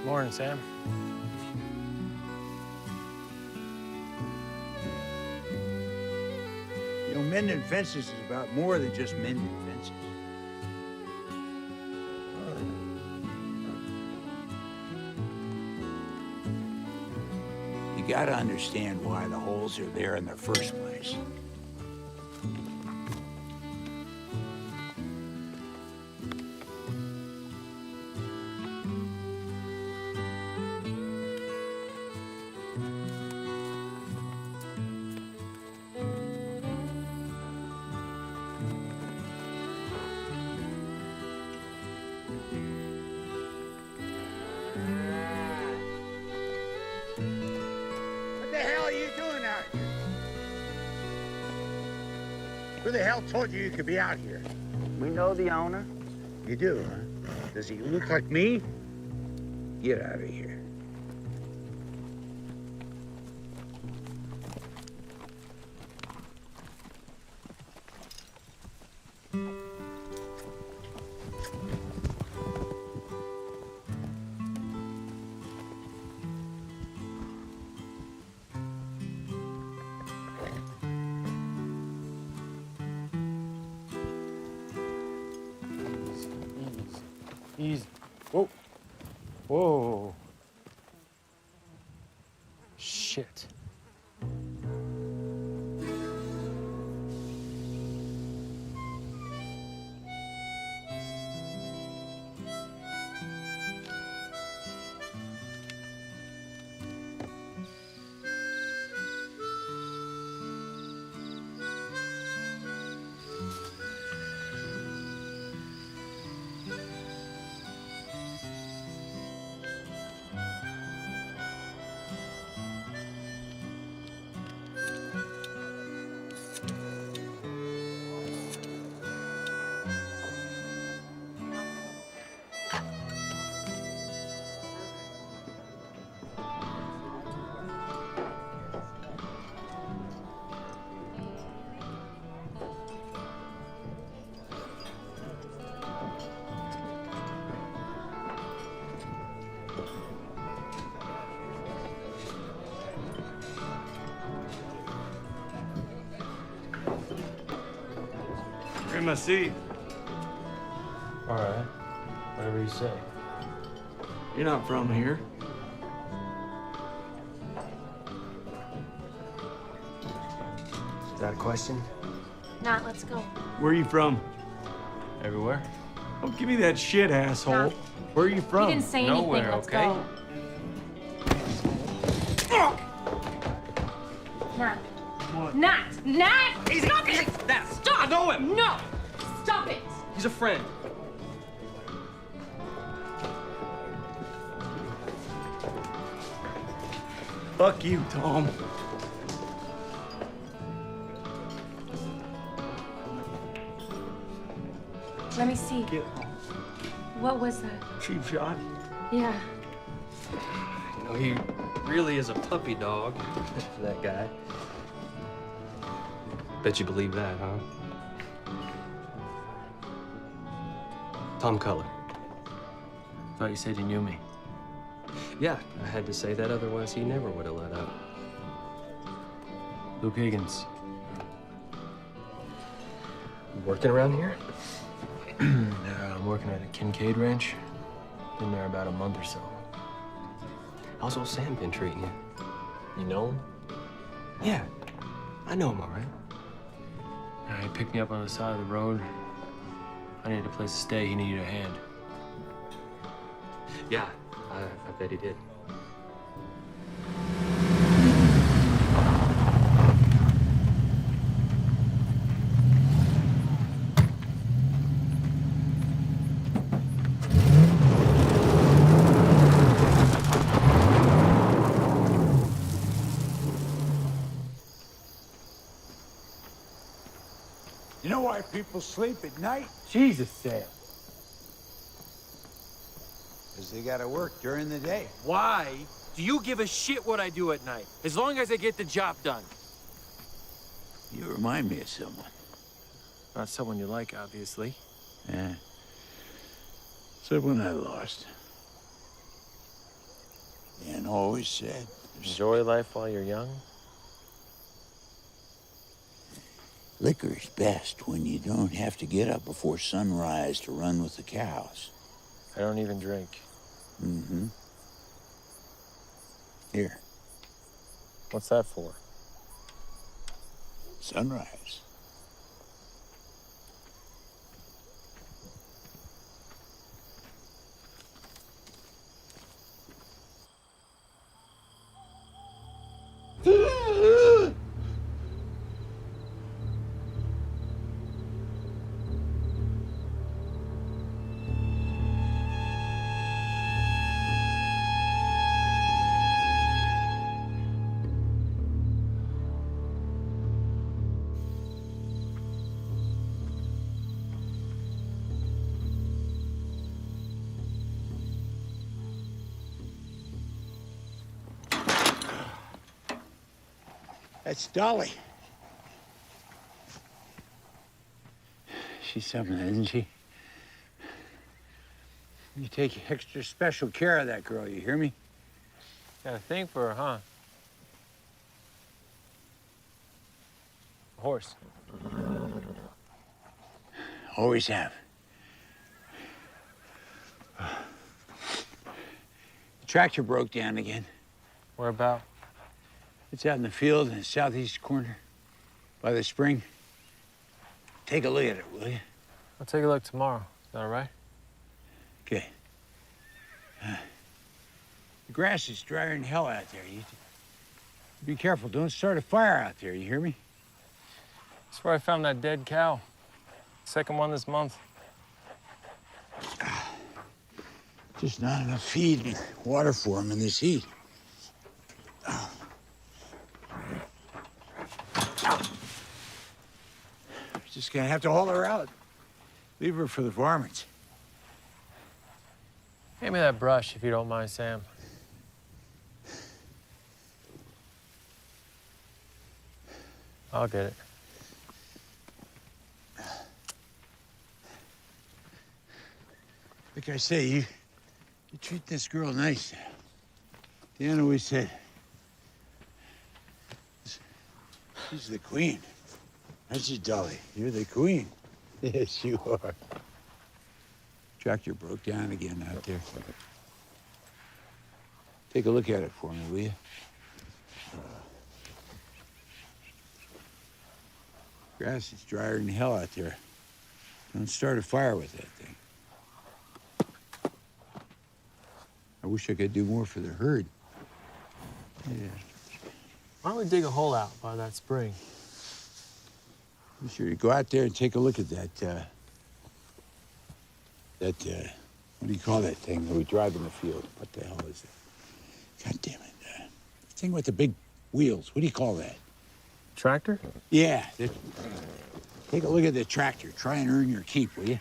Morning, Sam. You know, mending fences is about more than just mending fences. You gotta understand why the holes are there in the first place. What the hell are you doing out here? Who the hell told you could be out here? We know the owner. You do, huh? Does he look like me? Get out of here. Easy. Whoa. Whoa. Shit. In my seat. All right. Whatever you say. You're not from here. Is that a question? Not, let's go. Where are you from? Everywhere? Don't give me that shit, asshole. Nah. Where are you from? He didn't say anything, Nowhere, let's okay? go. Not! Easy, Stop easy. it! Now, Stop! I know him. No! Stop it! He's a friend. Fuck you, Tom. Let me see. Get What was that? cheap shot. Yeah. You know, he really is a puppy dog, that guy. Bet you believe that, huh? Tom Color. Thought you said you knew me. Yeah, I had to say that, otherwise he never would have let up. Luke Higgins. You working around here? I'm working at a Kincaid ranch. Been there about a month or so. How's old Sam been treating you? You know him? Yeah, I know him all right. He picked me up on the side of the road. I needed a place to stay. He needed a hand. Yeah, I bet he did. You know why people sleep at night? Jesus, Sam. Because they gotta work during the day. Why do you give a shit what I do at night? As long as I get the job done. You remind me of someone. Not someone you like, obviously. Yeah. Someone I lost. always said. Enjoy life while you're young. Liquor's best when you don't have to get up before sunrise to run with the cows. I don't even drink. Mm-hmm. Here, What's that for? sunrise. That's Dolly. She's something, isn't she? You take extra special care of that girl, you hear me? Got a thing for her, huh? Horse. Always have. The tractor broke down again. Where about? It's out in the field in the southeast corner by the spring. Take a look at it, will you? I'll take a look tomorrow. Is that all right? Okay. The grass is drier than hell out there. You be careful. Don't start a fire out there. You hear me? That's where I found that dead cow. Second one this month. Just not enough feed and water for him in this heat. Just gonna have to haul her out. Leave her for the varmints. Hand me that brush, if you don't mind, Sam. I'll get it. Like I say, you treat this girl nice. Dan always said, she's the queen. That's you, Dolly. You're the queen. Yes, you are. Tractor broke down again out there. Take a look at it for me, will you? Grass is drier than hell out there. Don't start a fire with that thing. I wish I could do more for the herd. Yeah. Why don't we dig a hole out by that spring? Be sure to go out there and take a look at that, what do you call that thing that we drive in the field? What the hell is it? God damn it. The thing with the big wheels. What do you call that? Tractor? Yeah. Take a look at the tractor. Try and earn your keep, will you?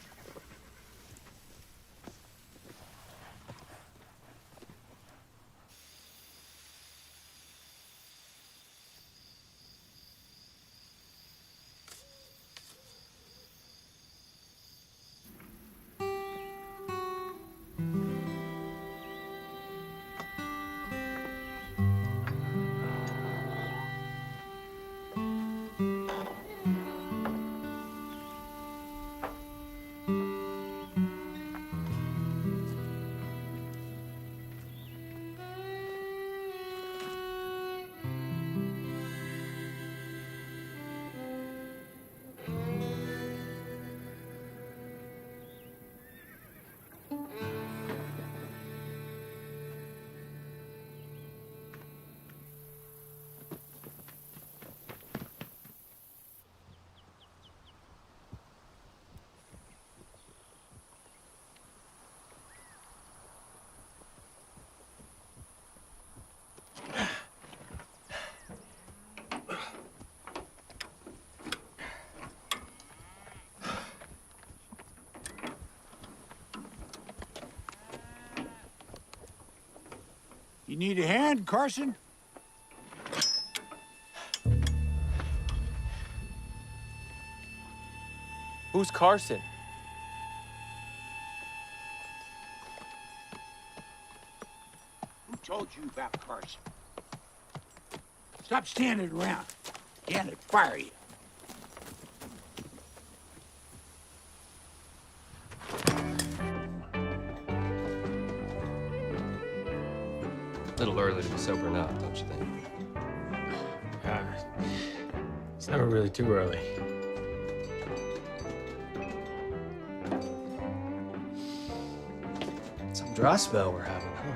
You need a hand, Carson? Who's Carson? told you about Carson. Stop standing around. Can't it fire you? A little early to be sobering up, don't you think? It's never really too early. Some dry spell we're having, huh?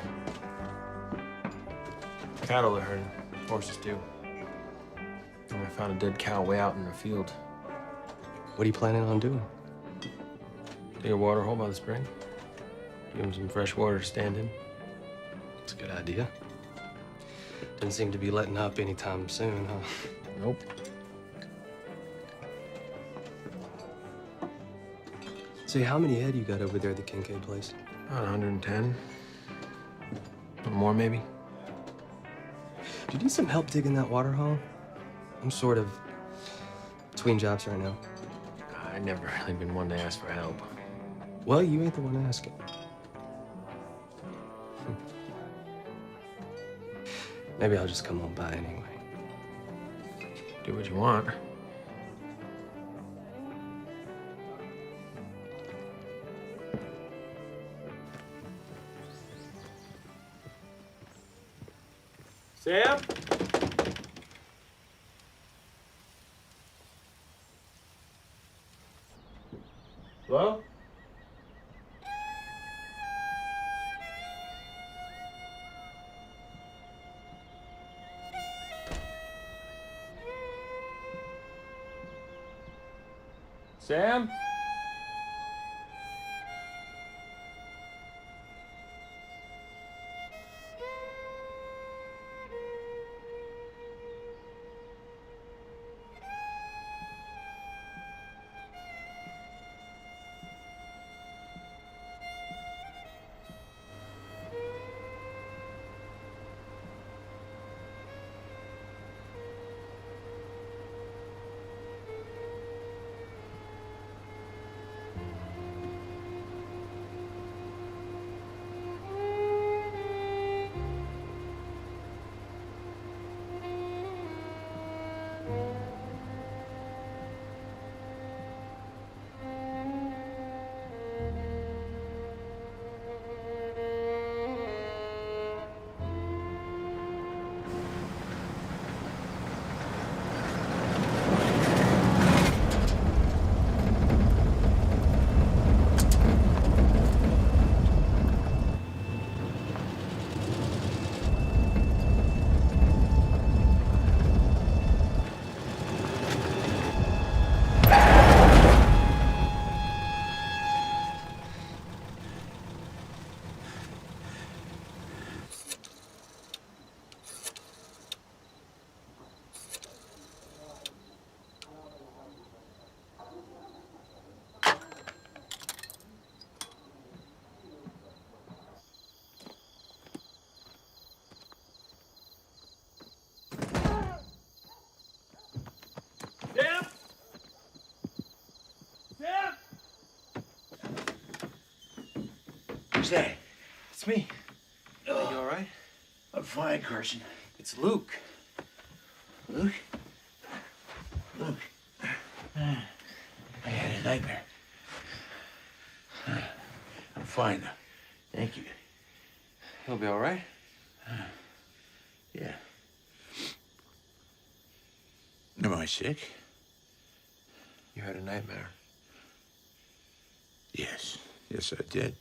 Cattle are herding. Horses too. And I found a dead cow way out in the field. What are you planning on doing? Dig a water hole by the spring. Give him some fresh water to stand in. It's a good idea. Didn't seem to be letting up anytime soon, huh? Nope. See, how many head you got over there at the Kincaid place? About 110. Or more, maybe. Do you need some help digging that water hole? I'm sort of between jobs right now. I've never really been one to ask for help. Well, you ain't the one asking. Maybe I'll just come on by anyway. Do what you want. Sam? Hello? Sam? Sam? Sam? Who's that? It's me. You all right? I'm fine, Carson. It's Luke. Luke? Luke. I had a nightmare. I'm fine now. Thank you. He'll be all right. Yeah. Am I sick? You had a nightmare. Yes. Yes, I did.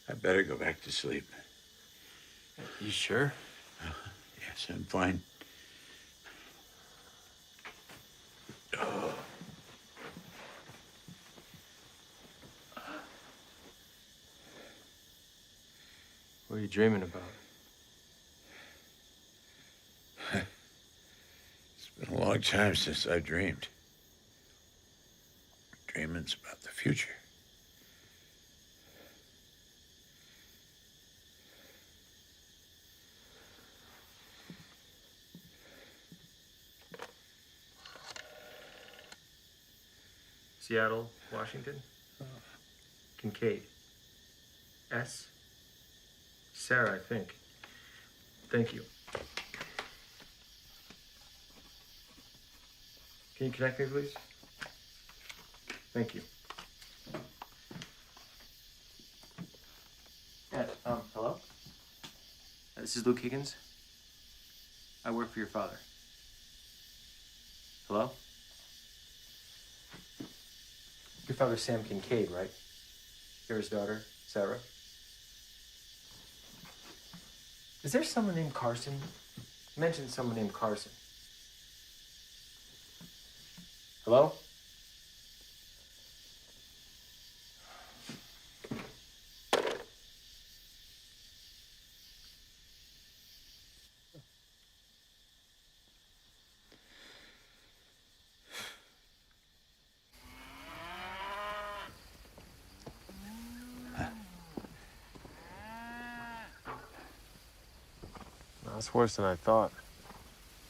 I better go back to sleep. You sure? Yes, I'm fine. What are you dreaming about? It's been a long time since I've dreamed. Dreaming's about the future. Seattle, Washington. Kincaid. S? Sarah, I think. Thank you. Can you connect me, please? Thank you. Yeah, hello? This is Luke Higgins. I work for your father. Hello? Your father's Sam Kincaid, right? You're his daughter, Sarah? Is there someone named Carson? You mentioned someone named Carson. Hello? That's worse than I thought.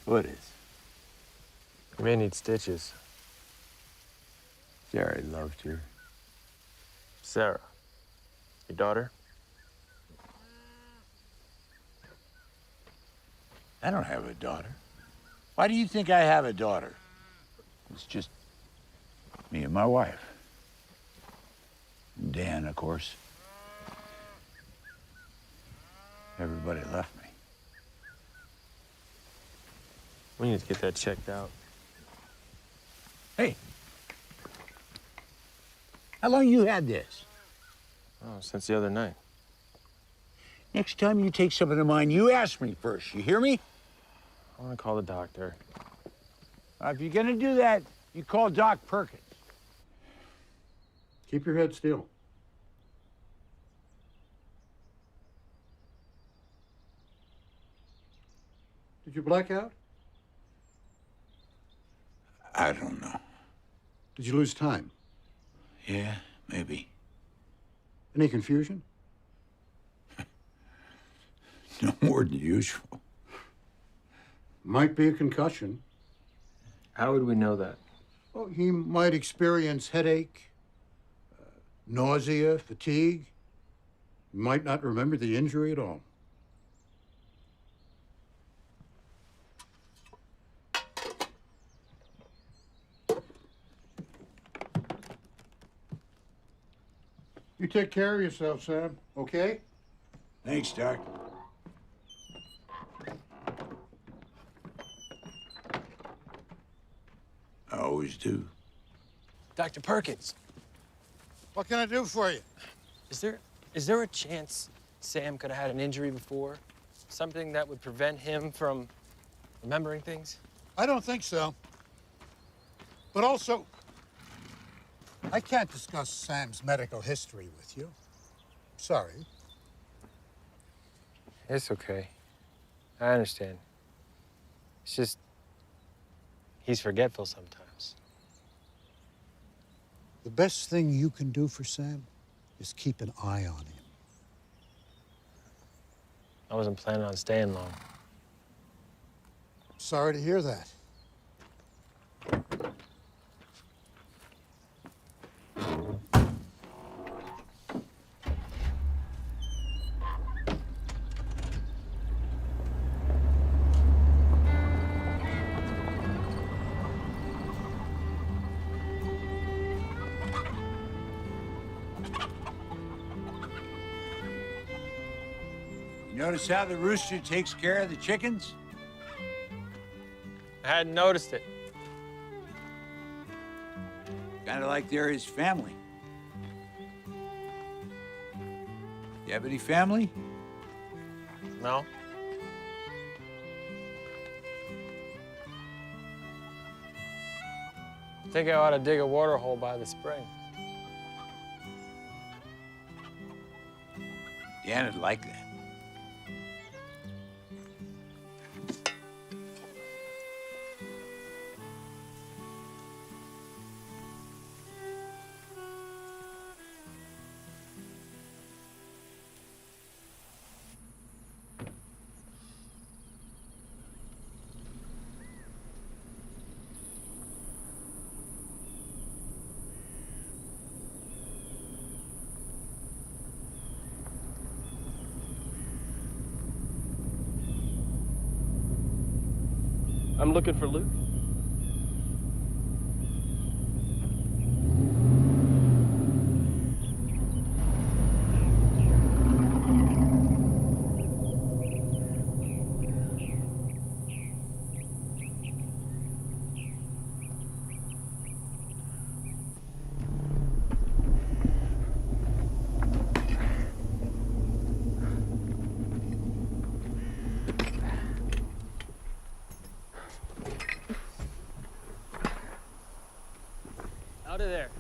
What is? You may need stitches. Sarah loved you. Sarah, your daughter? I don't have a daughter. Why do you think I have a daughter? It's just me and my wife. And Dan, of course. Everybody left me. We need to get that checked out. Hey, how long you had this? Oh, since the other night. Next time you take something of mine, you ask me first. You hear me? I want to call the doctor. If you're gonna do that, you call Doc Perkins. Keep your head still. Did you black out? I don't know. Did you lose time? Yeah, maybe. Any confusion? No more than usual. Might be a concussion. How would we know that? Well, he might experience headache, nausea, fatigue. He might not remember the injury at all. You take care of yourself, Sam, okay? Thanks, Doc. I always do. Dr. Perkins, What can I do for you? is there a chance Sam could have had an injury before? Something that would prevent him from remembering things? I don't think so. But also, I can't discuss Sam's medical history with you. Sorry. It's okay. I understand. It's just, he's forgetful sometimes. The best thing you can do for Sam is keep an eye on him. I wasn't planning on staying long. Sorry to hear that. Notice how the rooster takes care of the chickens? I hadn't noticed it. Kind of like they're his family. You have any family? No? I think I ought to dig a water hole by the spring. Dan would like that. I'm looking for Luke. Out of there.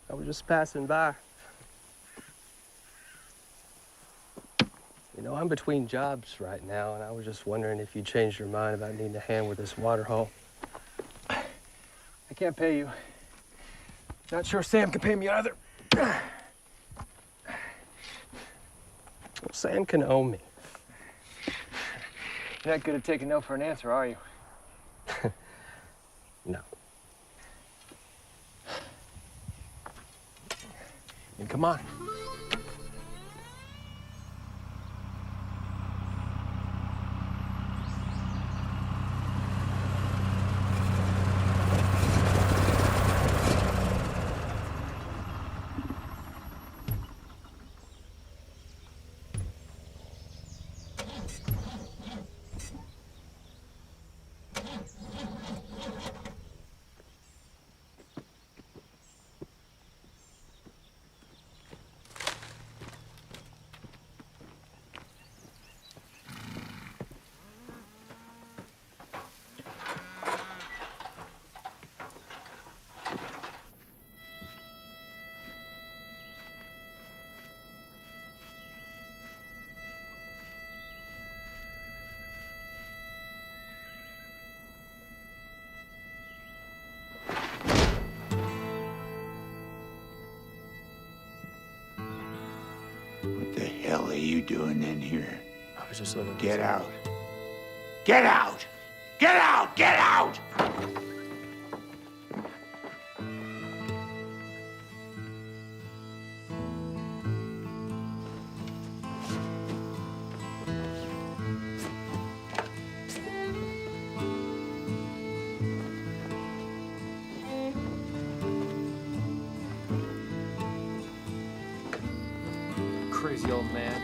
I was just passing by. You know, I'm between jobs right now, and I was just wondering if you changed your mind about needing a hand with this water haul. I can't pay you. Not sure Sam can pay me either. Well, Sam can owe me. You're not good at taking no for an answer, are you? No. Then come on. What the hell are you doing in here? I was just looking. Get out. Get out! Get out! Get out! Crazy old man.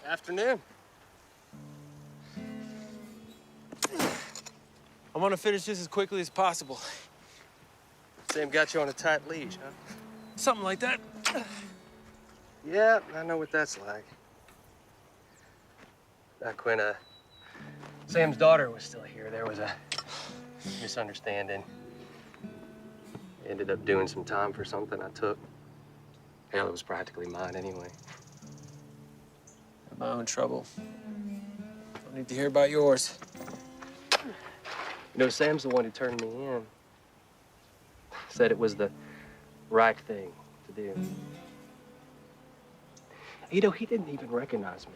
Afternoon. I want to finish this as quickly as possible. Sam got you on a tight leash, huh? Something like that. Yeah, I know what that's like. Back when Sam's daughter was still here, there was a misunderstanding. Ended up doing some time for something I took. Hell, it was practically mine anyway. My own trouble. Don't need to hear about yours. You know, Sam's the one who turned me in. Said it was the right thing to do. You know, he didn't even recognize me.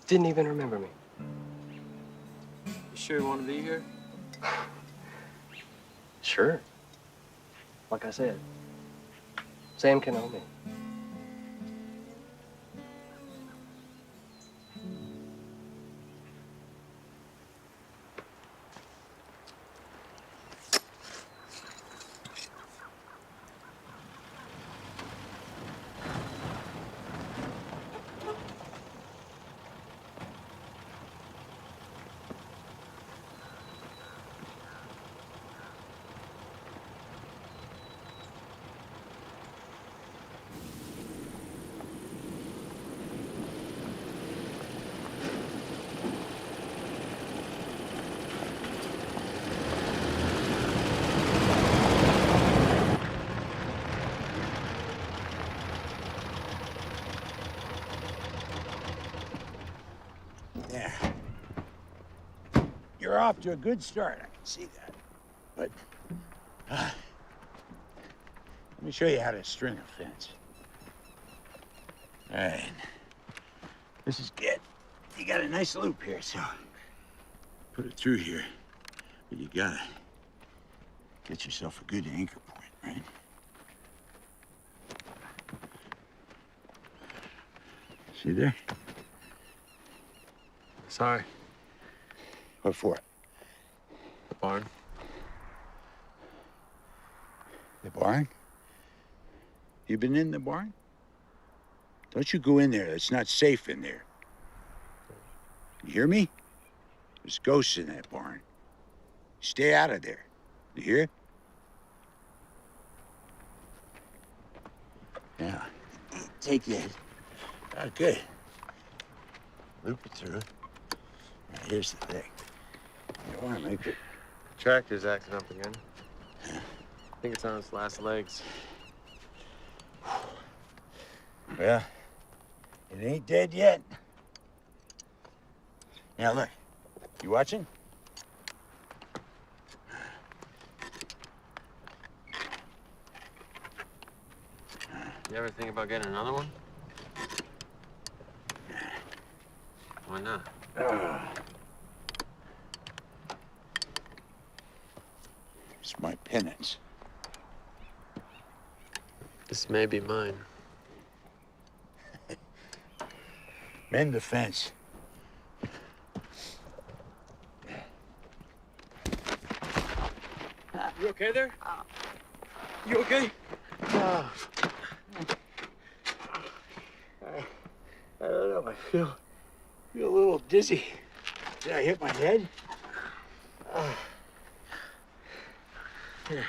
Didn't even remember me. You sure you want to be here? Sure. Like I said, Sam can owe me. you're off to a good start. I can see that. But let me show you how to string a fence. All right. This is good. You got a nice loop here, so put it through here. But you gotta get yourself a good anchor point, right? See there? Sorry. What for? The barn. The barn? You been in the barn? Don't you go in there. It's not safe in there. You hear me? There's ghosts in that barn. Stay out of there. You hear? Now, take that. Oh, good. Loop it through. Now, here's the thing. You want to make it. Tractor's acting up again. I think it's on its last legs. Well, it ain't dead yet. Now, look. You watching? You ever think about getting another one? Why not? It's my penance. This may be mine. Mend the fence. You okay there? You okay? I don't know. I feel a little dizzy. Did I hit my head? Here.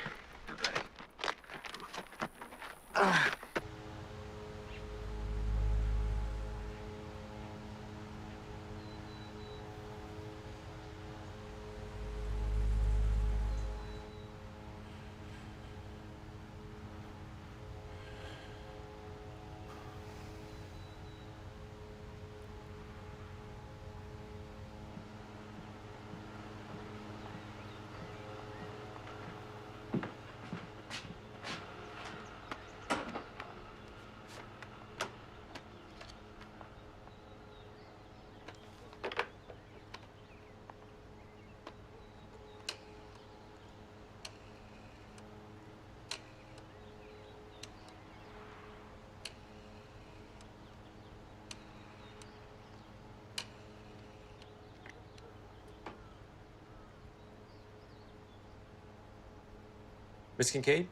Miss Kincaid?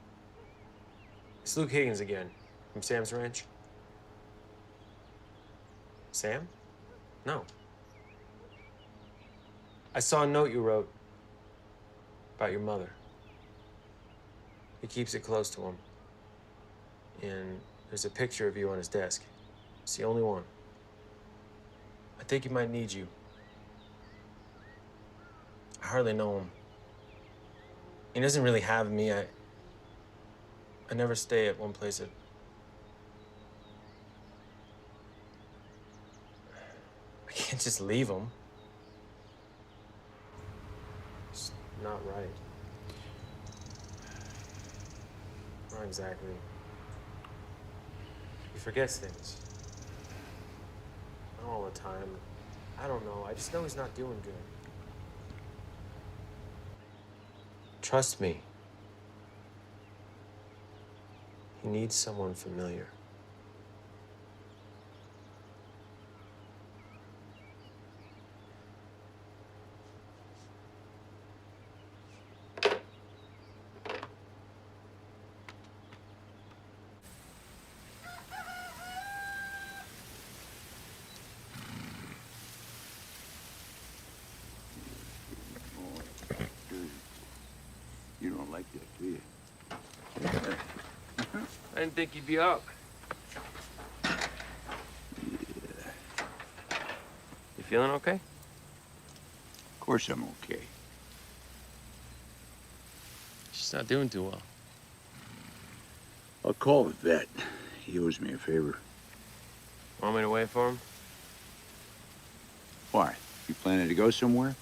It's Luke Higgins again, from Sam's Ranch. Sam? No. I saw a note you wrote about your mother. He keeps it close to him. And there's a picture of you on his desk. It's the only one. I think he might need you. I hardly know him. He doesn't really have me. I never stay at one place. I can't just leave him. It's not right. Not exactly. He forgets things. Not all the time. I don't know. I just know he's not doing good. Trust me. He needs someone familiar. You don't like that, do you? I didn't think you'd be up. You feeling okay? Of course I'm okay. She's not doing too well. I'll call the vet. He owes me a favor. Want me to wait for him? Why? You planning to go somewhere?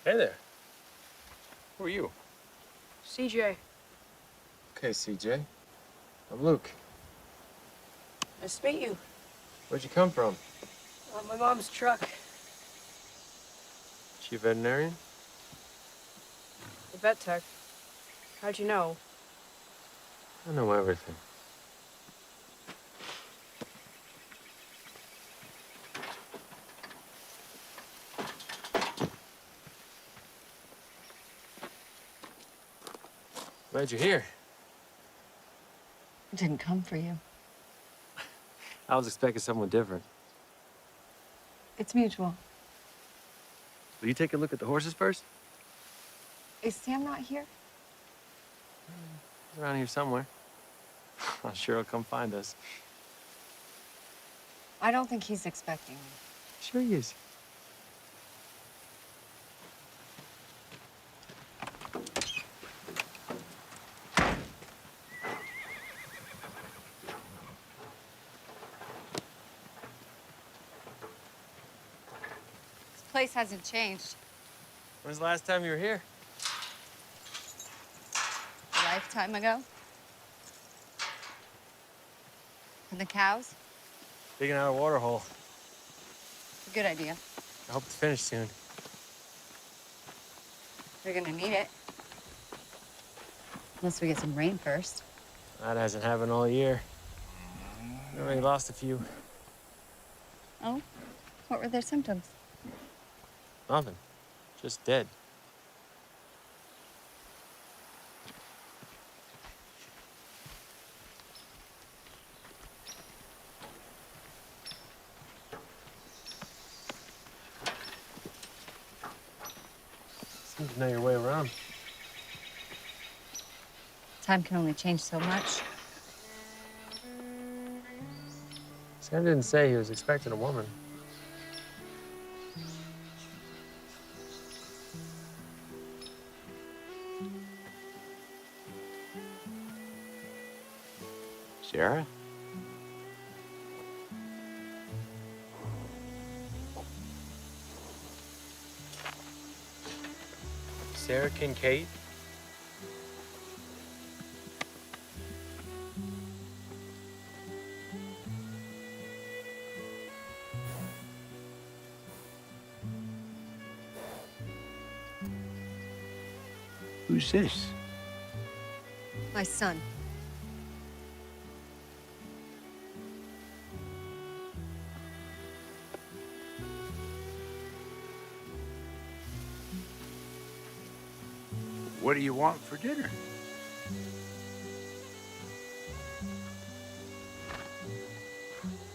Hey there. Who are you? CJ. Okay, CJ. I'm Luke. Nice to meet you. Where'd you come from? My mom's truck. She a veterinarian? The vet tech. How'd you know? I know everything. Glad you're here. I didn't come for you. I was expecting someone different. It's mutual. Will you take a look at the horses first? Is Sam not here? He's around here somewhere. I'm sure he'll come find us. I don't think he's expecting me. Sure he is. This place hasn't changed. When's the last time you were here? A lifetime ago. And the cows? Digging out a water hole. It's a good idea. I hope to finish soon. We're gonna need it. Unless we get some rain first. That hasn't happened all year. We already lost a few. Oh? What were their symptoms? Nothing. Just dead. Seem to know your way around. Time can only change so much. Sam didn't say he was expecting a woman. Sarah? Sarah Kincaid? Who's this? My son. What do you want for dinner?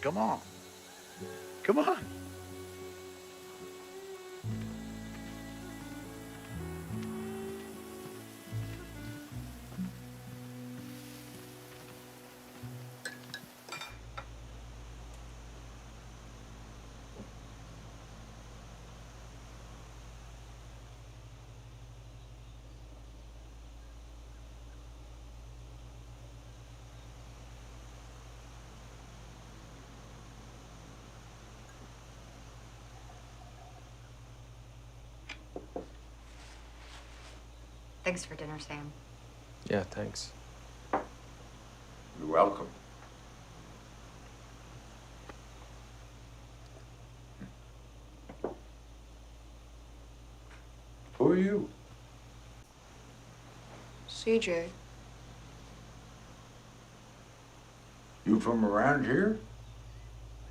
Come on. Come on. Thanks for dinner, Sam. Yeah, thanks. You're welcome. Who are you? CJ. You from around here?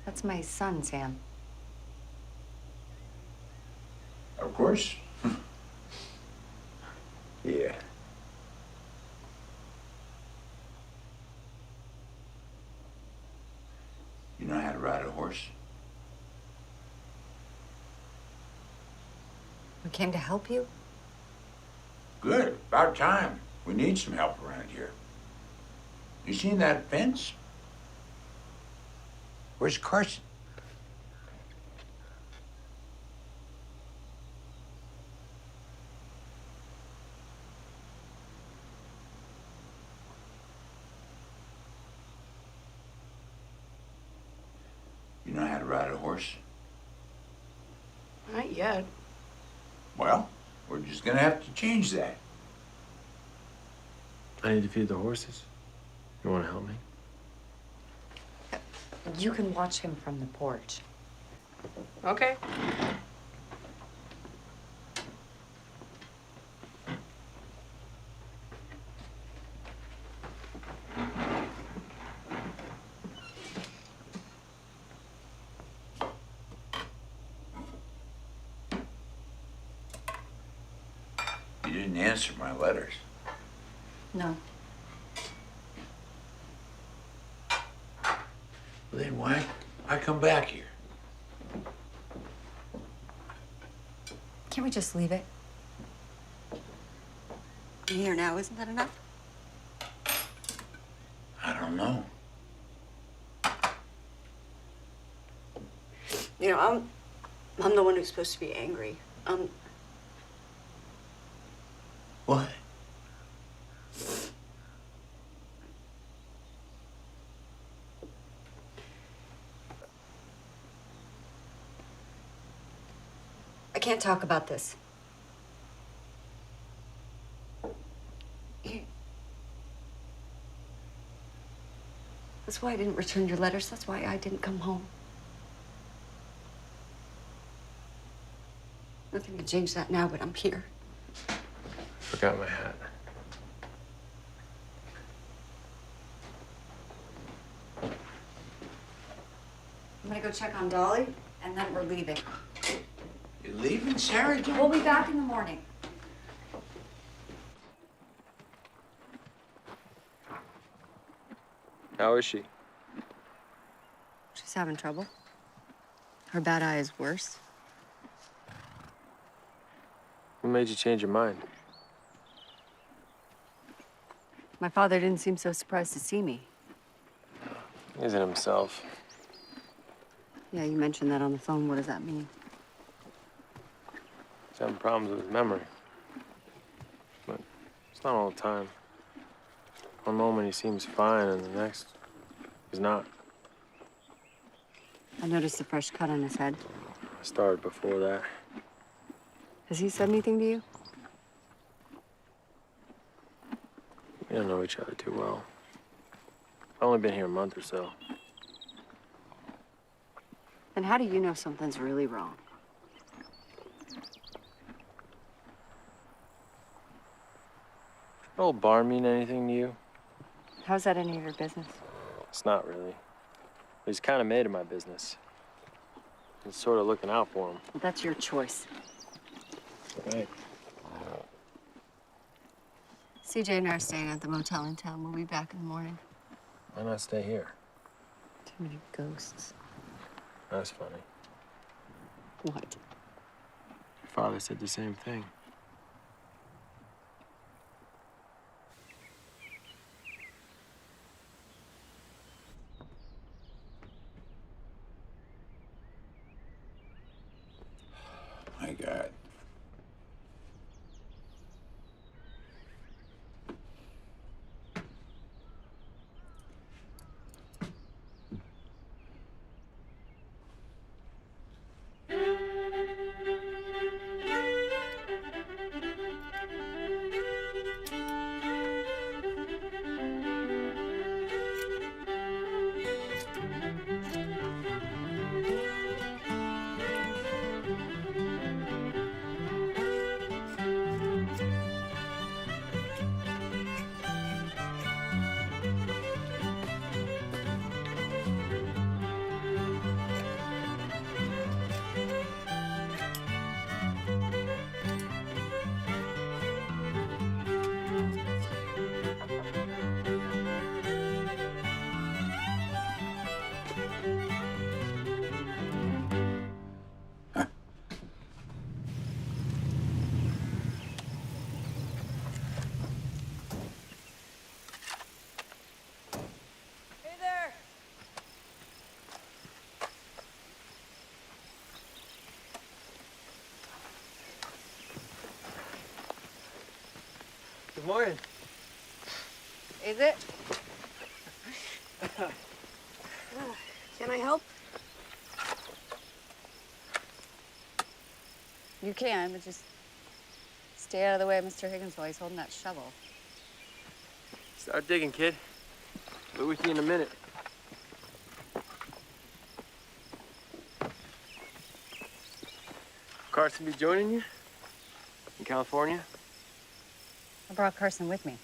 That's my son, Sam. Of course. Yeah. You know how to ride a horse? We came to help you? Good. About time. We need some help around here. You seen that fence? Where's Carson? You know how to ride a horse? Not yet. Well, We're just gonna have to change that. I need to feed the horses. You want to help me? You can watch him from the porch. Okay. You didn't answer my letters. No. Then why come back here? Can't we just leave it? I'm here now, isn't that enough? I don't know. You know, I'm the one who's supposed to be angry. What? I can't talk about this. That's why I didn't return your letters. That's why I didn't come home. Nothing can change that now, but I'm here. Forgot my hat. I'm gonna go check on Dolly, and then we're leaving. You're leaving, Sarah? We'll be back in the morning. How is she? She's having trouble. Her bad eye is worse. What made you change your mind? My father didn't seem so surprised to see me. He isn't himself. Yeah, you mentioned that on the phone. What does that mean? He's having problems with his memory. But it's not all the time. One moment he seems fine, and the next, he's not. I noticed a fresh cut on his head. I started before that. Has he said anything to you? We don't know each other too well. I've only been here a month or so. Then how do you know something's really wrong? Does old bar mean anything to you? How's that any of your business? It's not really. But he's kind of made it my business. I'm sort of looking out for him. Well, that's your choice. Right. CJ and I are staying at the motel in town. We'll be back in the morning. Why not stay here? Too many ghosts. That's funny. What? Your father said the same thing. My God. Hey there! Good morning. Is it? Can I help? You can, but just Stay out of the way of Mr. Higgins while he's holding that shovel. Start digging, kid. We're with you in a minute. Carson be joining you? In California? I brought Carson with me.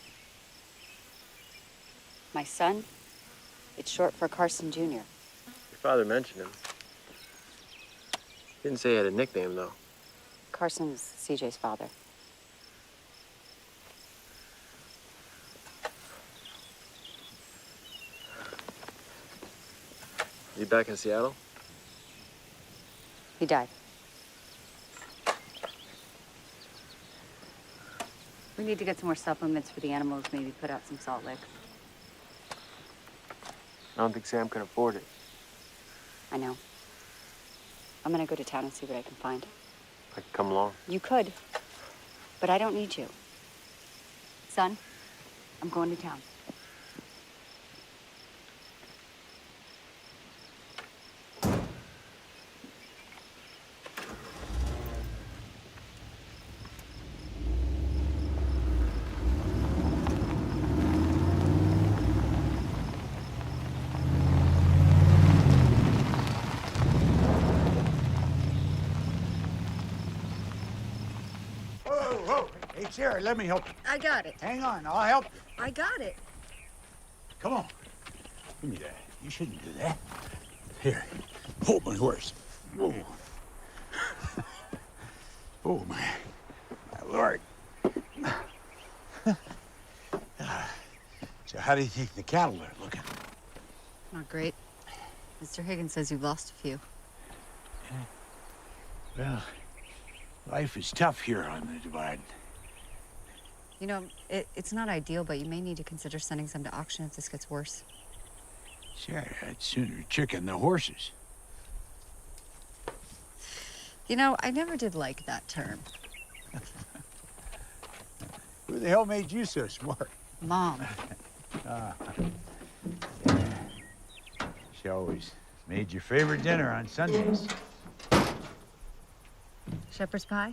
My son, it's short for Carson Jr. Your father mentioned him. Didn't say he had a nickname, though. Carson's CJ's father. Is he back in Seattle? He died. We need to get some more supplements for the animals, maybe put out some salt licks. I don't think Sam can afford it. I know. I'm gonna go to town and see what I can find. I could come along. You could, but I don't need you. Son, I'm going to town. Whoa. Hey, Sarah, let me help you. I got it. Hang on, I'll help you. I got it. Come on. Give me that. You shouldn't do that. Here, hold my horse. Whoa. Oh, my Lord. So how do you think the cattle are looking? Not great. Mr. Higgins says you've lost a few. Well, life is tough here on the Divide. You know, it's not ideal, but you may need to consider sending some to auction if this gets worse. Sarah, I'd sooner chicken the horses. You know, I never did like that term. Who the hell made you so smart? Mom. Yeah. She always made your favorite dinner on Sundays. Shepherd's pie?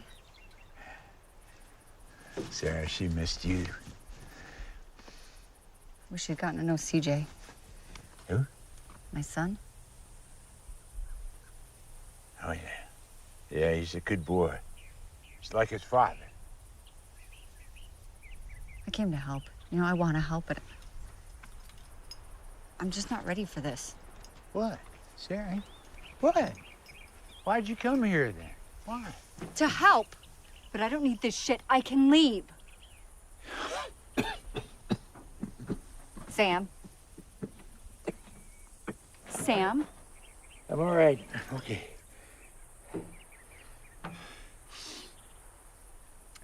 Sarah, she missed you. Wish you'd gotten to know CJ. Who? My son. Oh, yeah. Yeah, he's a good boy. He's like his father. I came to help. You know, I want to help, but I'm just not ready for this. What? Sarah? What? Why'd you come here then? Why? To help, but I don't need this shit. I can leave. Sam. Sam. I'm all right. Okay.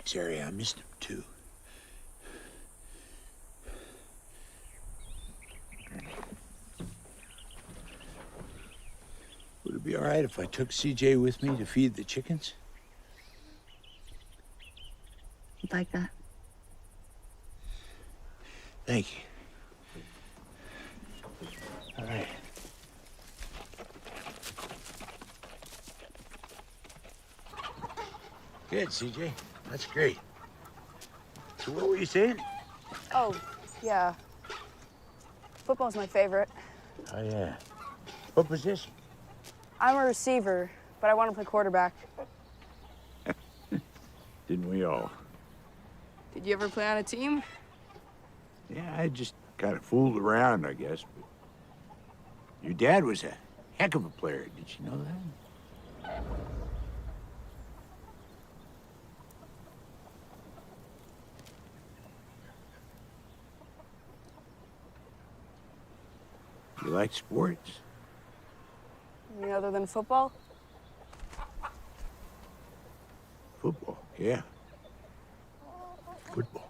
Sarah, I missed him too. Would it be all right if I took CJ with me to feed the chickens? You'd like that? Thank you. All right. Good, CJ. That's great. So what were you saying? Oh, yeah. Football's my favorite. Oh, yeah. What position? I'm a receiver, but I want to play quarterback. Didn't we all? Did you ever play on a team? Yeah, I just kind of fooled around, I guess. But your dad was a heck of a player. Did you know that? You like sports? Any other than football? Football, yeah. Football.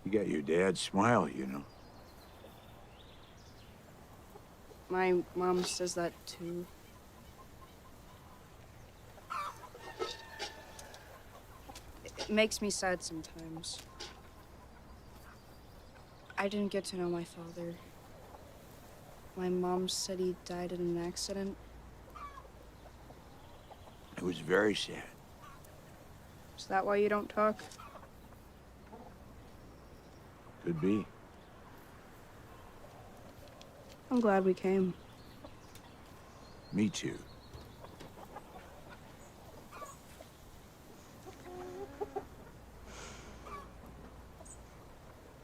You got your dad's smile, you know. My mom says that too. It makes me sad sometimes. I didn't get to know my father. My mom said he died in an accident. It was very sad. Is that why you don't talk? Could be. I'm glad we came. Me too.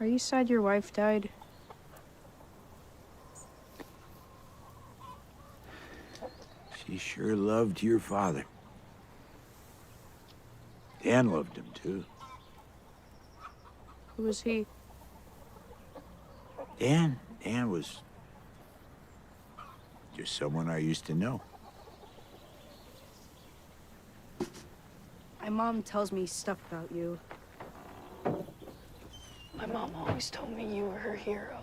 Are you sad your wife died? She sure loved your father. Dan loved him too. Who was he? Dan was just someone I used to know. My mom tells me stuff about you. My mom always told me you were her hero.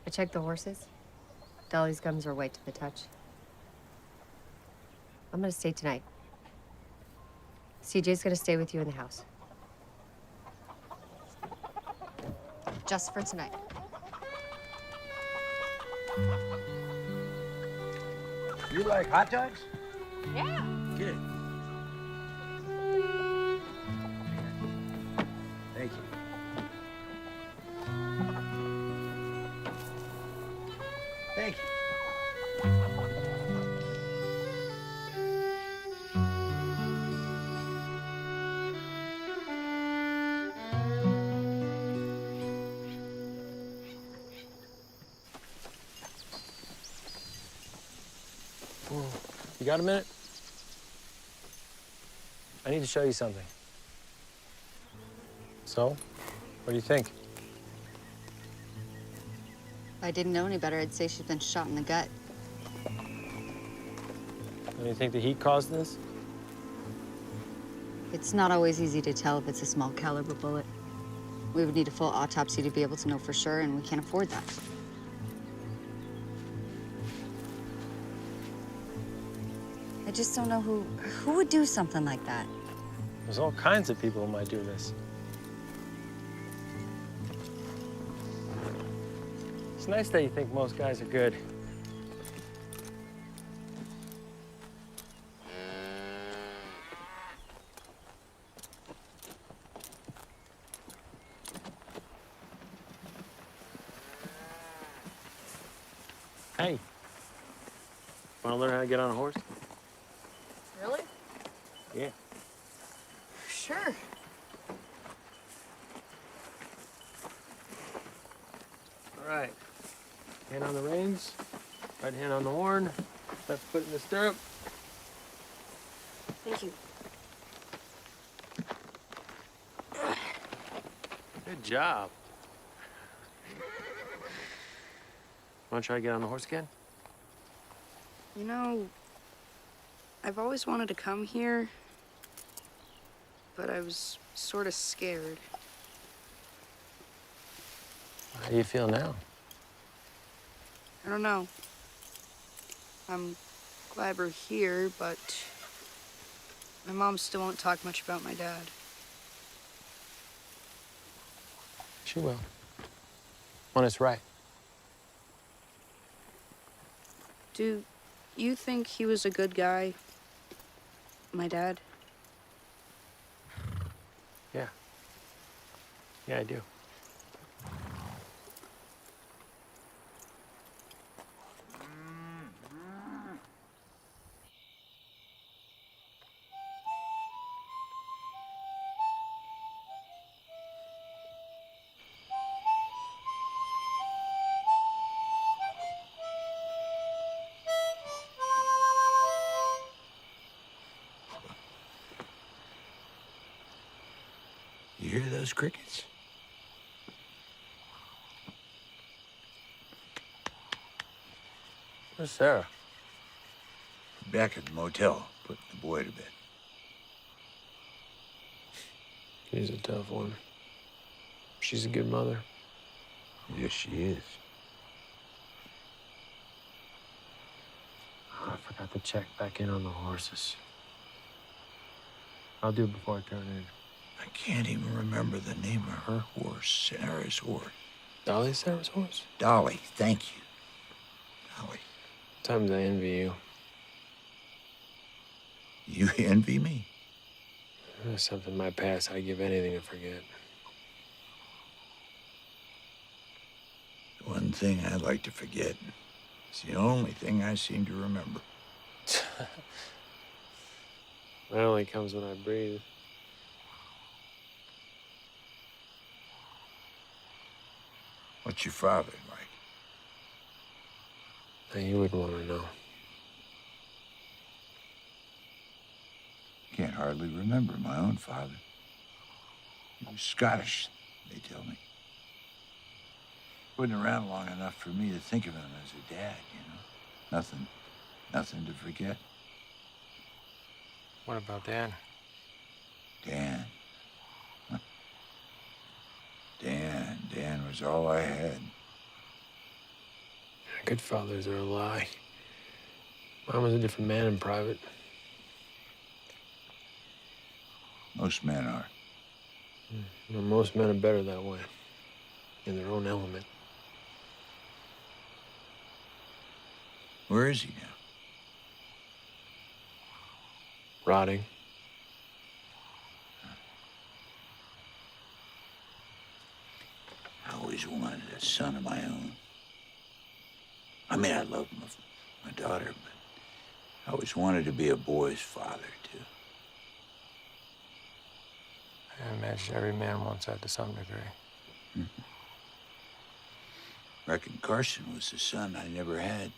I checked the horses. Dolly's gums are white to the touch. I'm gonna stay tonight. CJ's gonna stay with you in the house. Just for tonight. You like hot dogs? Yeah. Get it. Thank you. Thank you. You got a minute? I need to show you something. So, what do you think? If I didn't know any better, I'd say she's been shot in the gut. Do you think the heat caused this? It's not always easy to tell if it's a small caliber bullet. We would need a full autopsy to be able to know for sure, and we can't afford that. I just don't know who would do something like that. There's all kinds of people who might do this. It's nice that you think most guys are good. Hey, wanna learn how to get on a horse? Really? Yeah. Sure. All right. Hand on the reins, right hand on the horn, left foot in the stirrup. Thank you. Good job. Want to try to get on the horse again? You know, I've always wanted to come here, but I was sort of scared. How do you feel now? I don't know. I'm glad we're here, but my mom still won't talk much about my dad. She will. When it's right. Do you think he was a good guy, my dad? Yeah. Yeah, I do. You hear those crickets? Where's Sarah? Back at the motel, putting the boy to bed. She's a tough one. She's a good mother. Yes, she is. Oh, I forgot to check back in on the horses. I'll do it before I turn in. I can't even remember the name of her horse, Sarah's horse. Dolly's Sarah's horse? Dolly, thank you. Howie, Sometimes I envy you. you envy me? There's something in my past I'd give anything to forget. One thing I'd like to forget. It's the only thing I seem to remember. That only comes when I breathe. What's your father like? Now, you wouldn't want to know. Can't hardly remember my own father. He was Scottish, they tell me. Wasn't around long enough for me to think of him as a dad, you know? Nothing to forget. What about Dad? Dan. Huh. Dan was all I had. Good fathers are a lie. Mine was a different man in private. Most men are. Well, most men are better that way, in their own element. Where is he now? Rotting. I always wanted a son of my own. I mean, I love my daughter, but I always wanted to be a boy's father, too. I imagine every man wants that to some degree. Mm-hmm. Reckon Carson was the son I never had,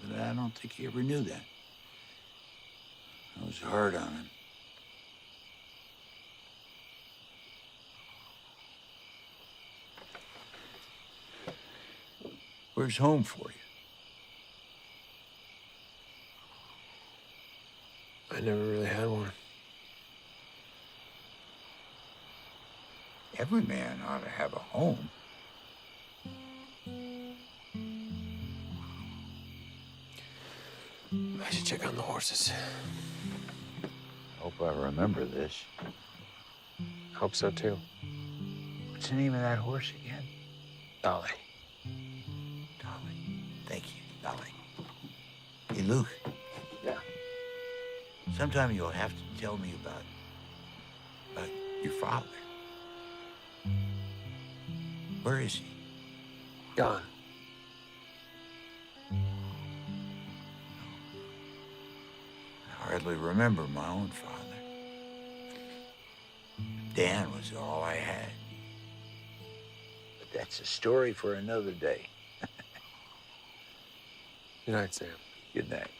but I don't think he ever knew that. I was hard on him. Where's home for you? I never really had one. Every man ought to have a home. I should check on the horses. Hope I remember this. Hope so, too. What's the name of that horse again? Dolly. Dolly. Thank you, Dolly. Hey, Luke. Yeah? Sometime you'll have to tell me about your father. Where is he? Gone. I hardly remember my own father. Dan was all I had. But that's a story for another day. Good night, Sam. Good night.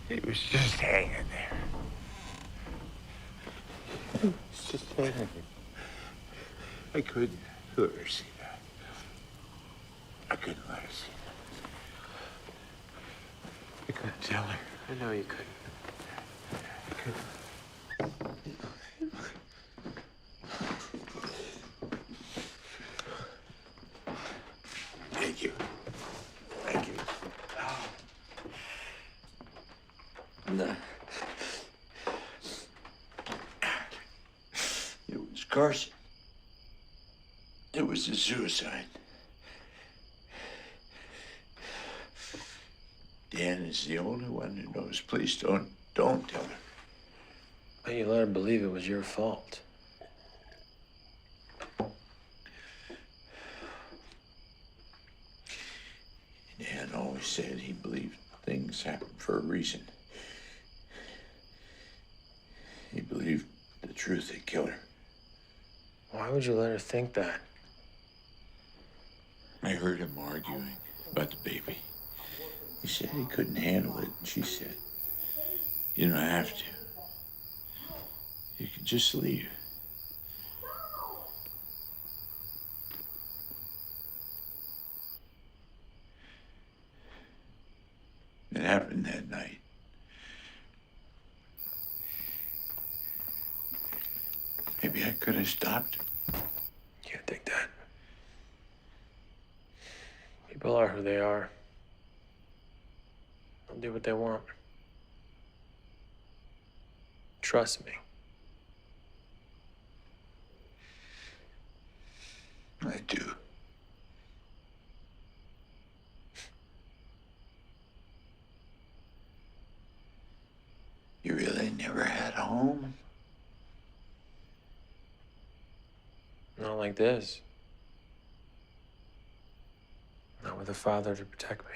He was just hanging there. He was just hanging there. I couldn't let her see that. I couldn't let her see that. couldn't tell her. I know you couldn't. Thank you. Thank you. No. It was Carson. It was a suicide. Dan is the only one who knows. Please don't tell her. But you let her believe it was your fault. Dan always said he believed things happen for a reason. He believed the truth had killed her. Why would you let her think that? I heard him arguing about the baby. He said he couldn't handle it, and she said, "You don't have to. You can just leave." It happened that night. Maybe I could have stopped him. Can't think that. People are who they are. They'll do what they want. Trust me. I do. You really never had a home? Not like this. Not with a father to protect me.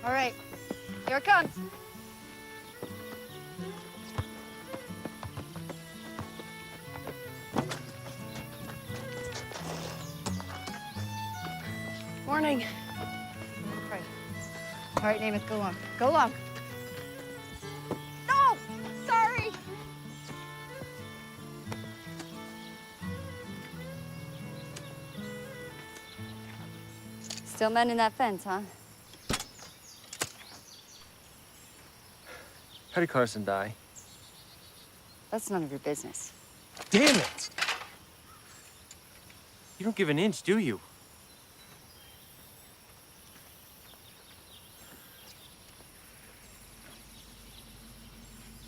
All right, here it comes. Morning. Right. All right, Namath, go along. Go along. No! Sorry! Still mending that fence, huh? How did Carson die? That's none of your business. Damn it! You don't give an inch, do you?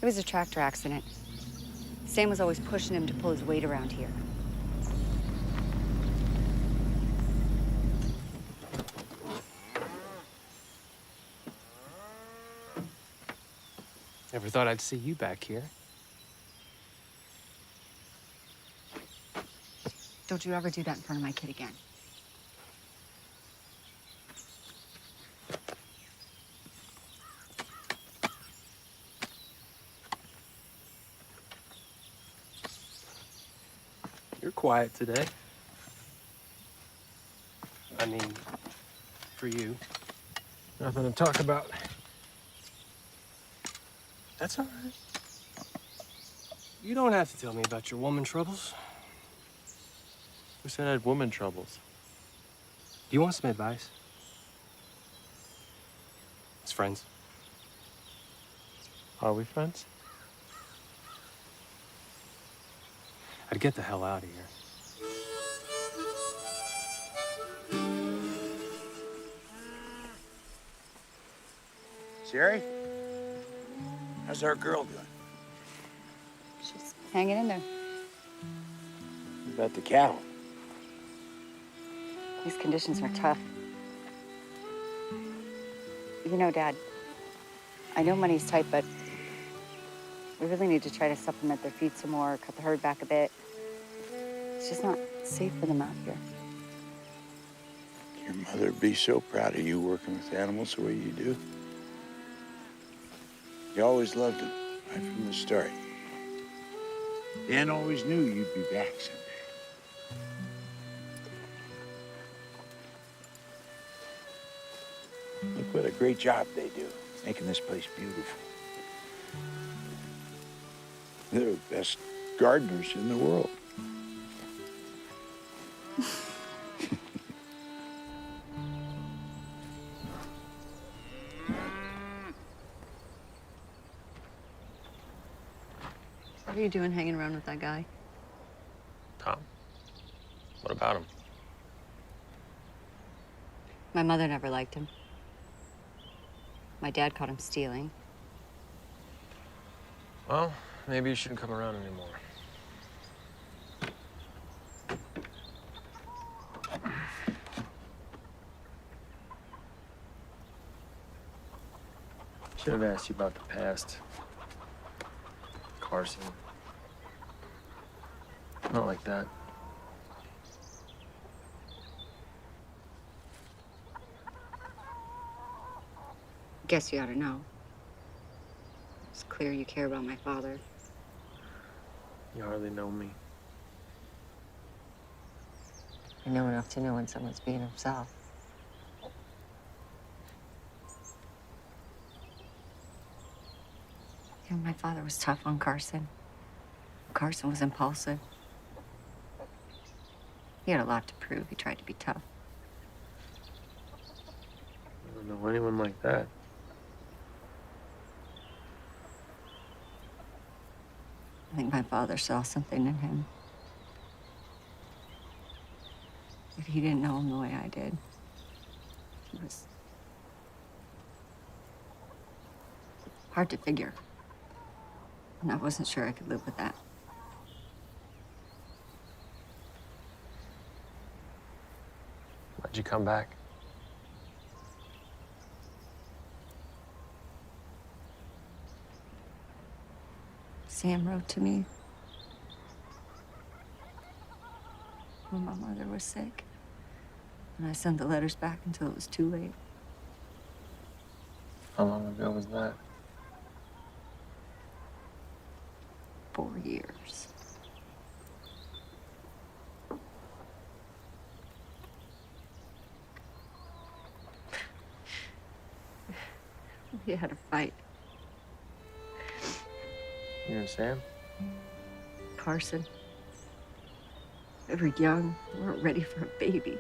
It was a tractor accident. Sam was always pushing him to pull his weight around here. Never thought I'd see you back here. Don't you ever do that in front of my kid again. You're quiet today. I mean, for you. Nothing to talk about. That's all right. You don't have to tell me about your woman troubles. Who said I had woman troubles? Do you want some advice? As friends. Are we friends? I'd get the hell out of here. Sherry? How's our girl doing? She's hanging in there. What about the cattle? These conditions are tough. You know, Dad, I know money's tight, but we really need to try to supplement their feed some more, cut the herd back a bit. It's just not safe for them out here. Your mother would be so proud of you working with animals the way you do. You always loved them, right from the start. Dan always knew you'd be back someday. Look what a great job they do, making this place beautiful. They're the best gardeners in the world. What are you doing hanging around with that guy? Tom, what about him? My mother never liked him. My dad caught him stealing. Well, maybe you shouldn't come around anymore. Should have asked you about the past. Carson. Not like that. Guess you ought to know. It's clear you care about my father. You hardly know me. I know enough to know when someone's being himself. Yeah, my father was tough on Carson. Carson was impulsive. He had a lot to prove. He tried to be tough. I don't know anyone like that. I think my father saw something in him. But he didn't know him the way I did. He was hard to figure. And I wasn't sure I could live with that. Why'd you come back? Sam wrote to me when my mother was sick. And I sent the letters back until it was too late. How long ago was that? 4 years. We had a fight. You and Sam? Carson. We were young. We weren't ready for a baby.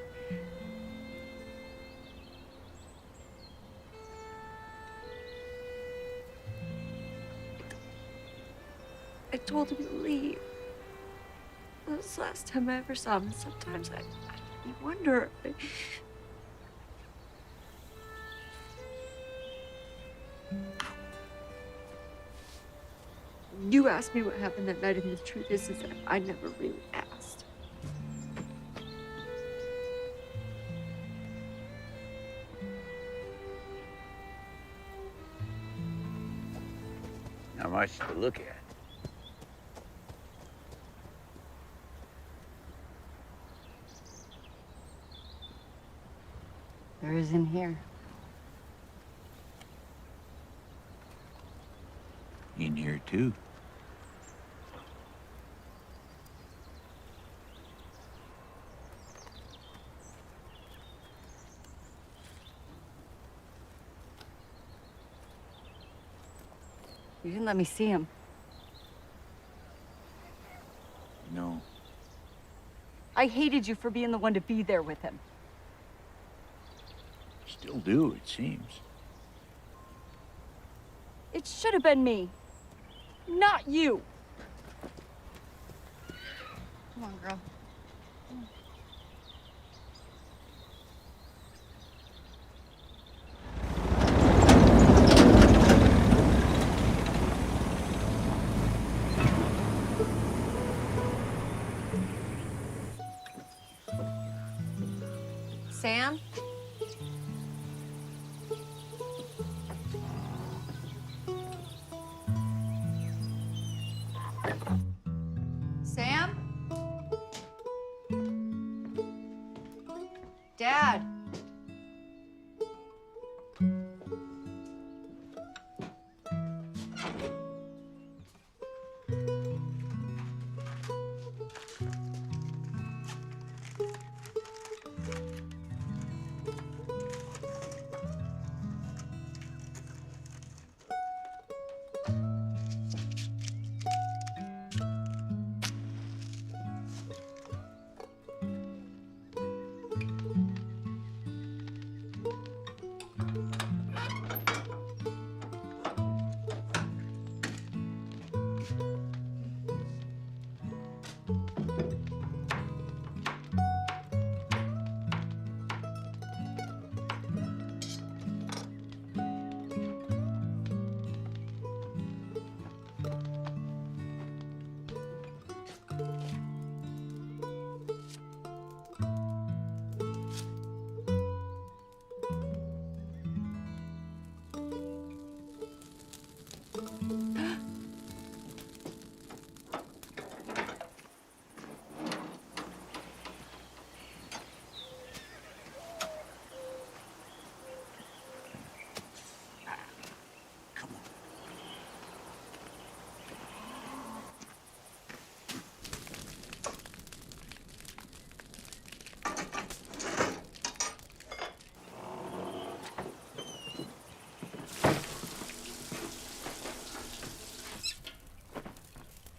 I told him to leave. That was the last time I ever saw him. Sometimes I wonder. You asked me what happened that night, and the truth is that I never really asked. Not much to look at. There is in here. In here, too. You didn't let me see him. No. I hated you for being the one to be there with him. Still do, it seems. It should have been me, not you. Come on, girl. Sam? Sam? Dad?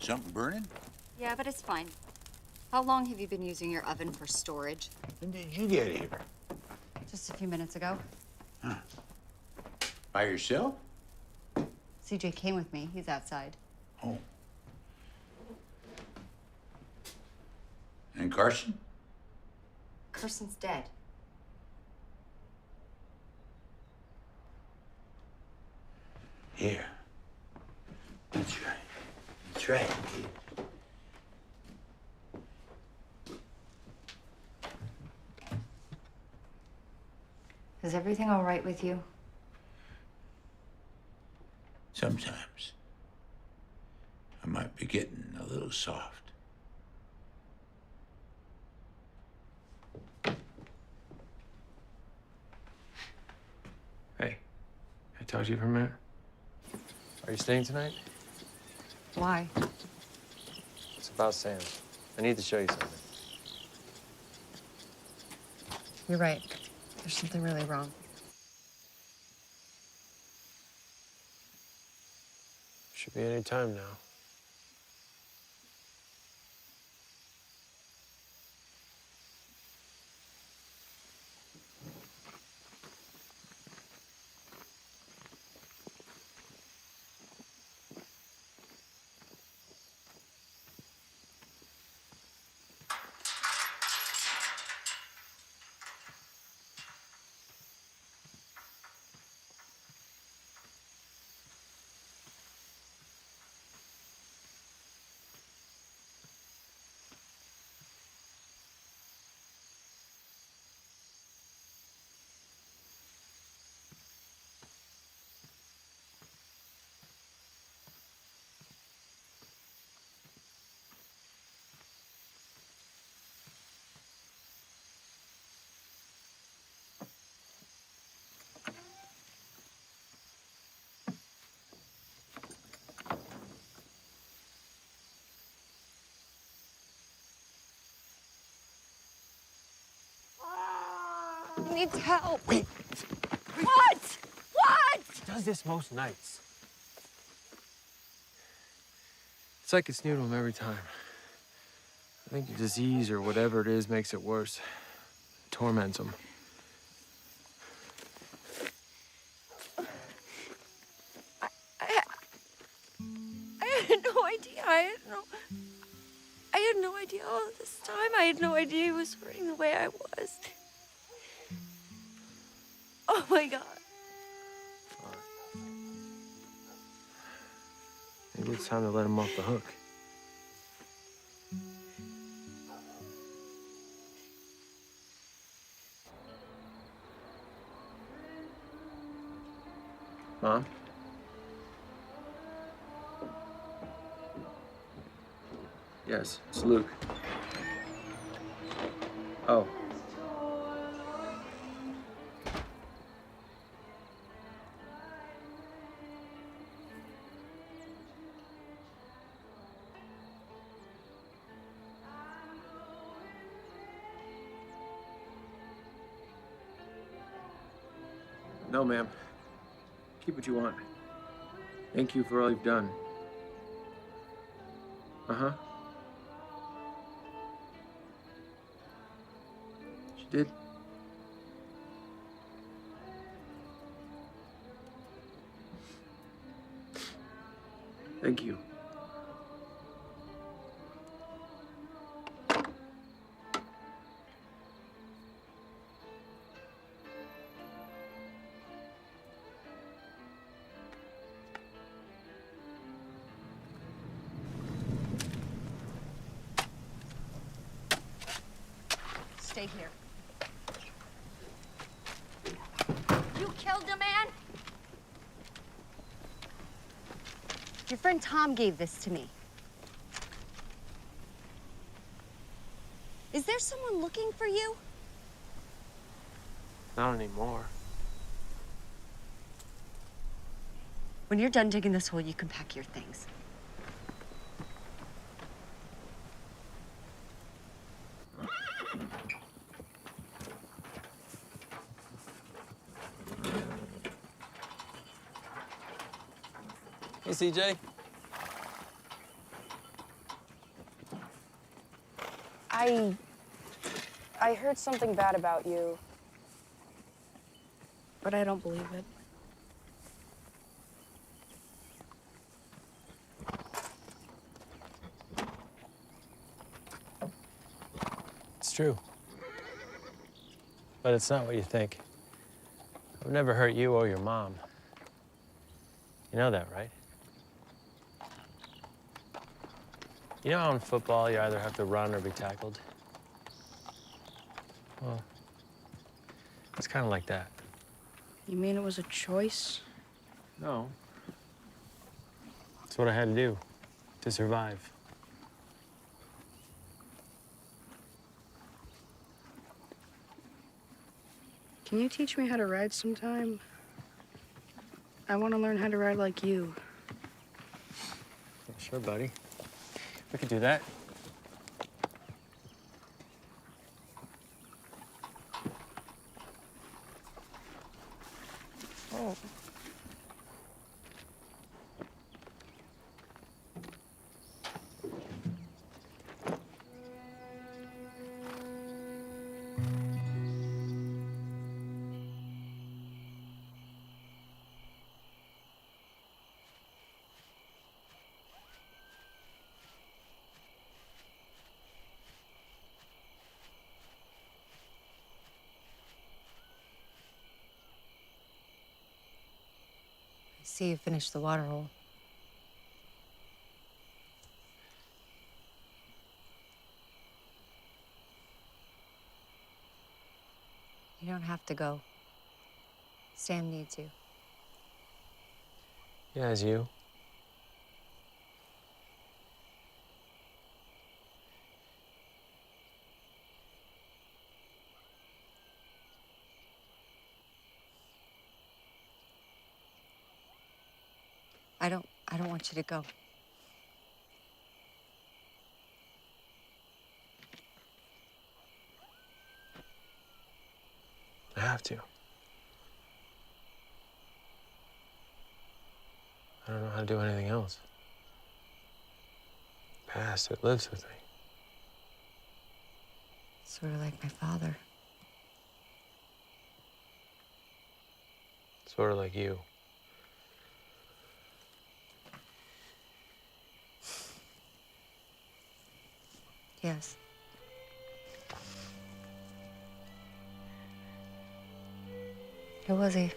Something burning? Yeah, but it's fine. How long have you been using your oven for storage? When did you get here? Just a few minutes ago. By yourself? CJ came with me. He's outside. Oh. And Carson? Carson's dead. Yeah. That's right. That's right, kid. Is everything all right with you? Sometimes I might be getting a little soft. Hey, can I talk to you for a minute? Are you staying tonight? Why? It's about Sam. I need to show you something. You're right. There's something really wrong. Should be any time now. He needs help. Wait. What? What? He does this most nights. It's like it's new to him every time. I think the disease or whatever it is makes it worse. It torments him. I had no idea. I had no idea all this time. I had no idea he was hurting the way I was. Oh my God. Maybe it's time to let him off the hook. Mom? Yes, it's Luke. Oh. No, ma'am. Keep what you want. Thank you for all you've done. Uh-huh. She did. Thank you. Stay here. You killed a man? Your friend Tom gave this to me. Is there someone looking for you? Not anymore. When you're done digging this hole, you can pack your things. Hey, CJ. I heard something bad about you, but I don't believe it. It's true. But it's not what you think. I've never hurt you or your mom. You know that, right? You know how in football you either have to run or be tackled? Well, it's kind of like that. You mean it was a choice? No. It's what I had to do to survive. Can you teach me how to ride sometime? I want to learn how to ride like you. Sure, buddy. We could do that. Oh. I see you finished the water hole. You don't have to go. Sam needs you. Yeah, as you. I don't want you to go. I have to. I don't know how to do anything else. Past, it lives with me. Sort of like my father. Sort of like you. Yes. Who was he?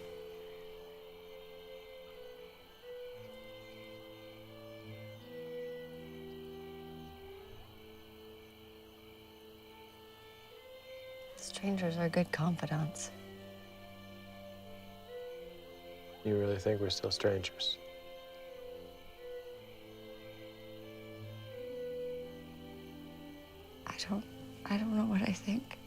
Strangers are good confidants. You really think we're still strangers? I don't know what I think.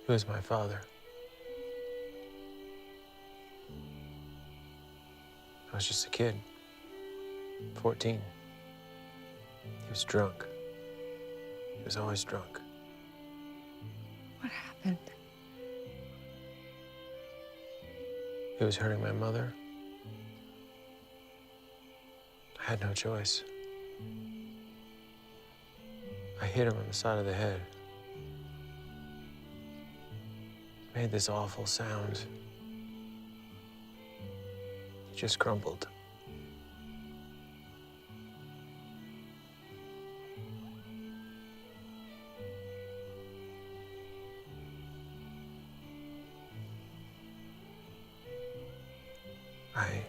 He was my father. I was just a kid, 14. He was drunk. He was always drunk. What happened? He was hurting my mother. I had no choice. I hit him on the side of the head. Made this awful sound. He just crumpled. I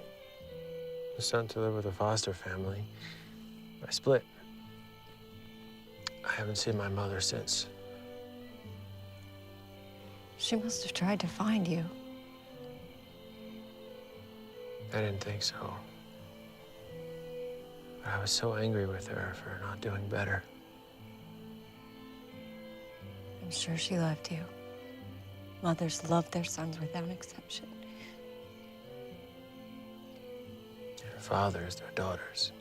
was sent to live with a foster family. I split. I haven't seen my mother since. She must have tried to find you. I didn't think so. But I was so angry with her for not doing better. I'm sure she loved you. Mothers love their sons without exception. And fathers, their daughters.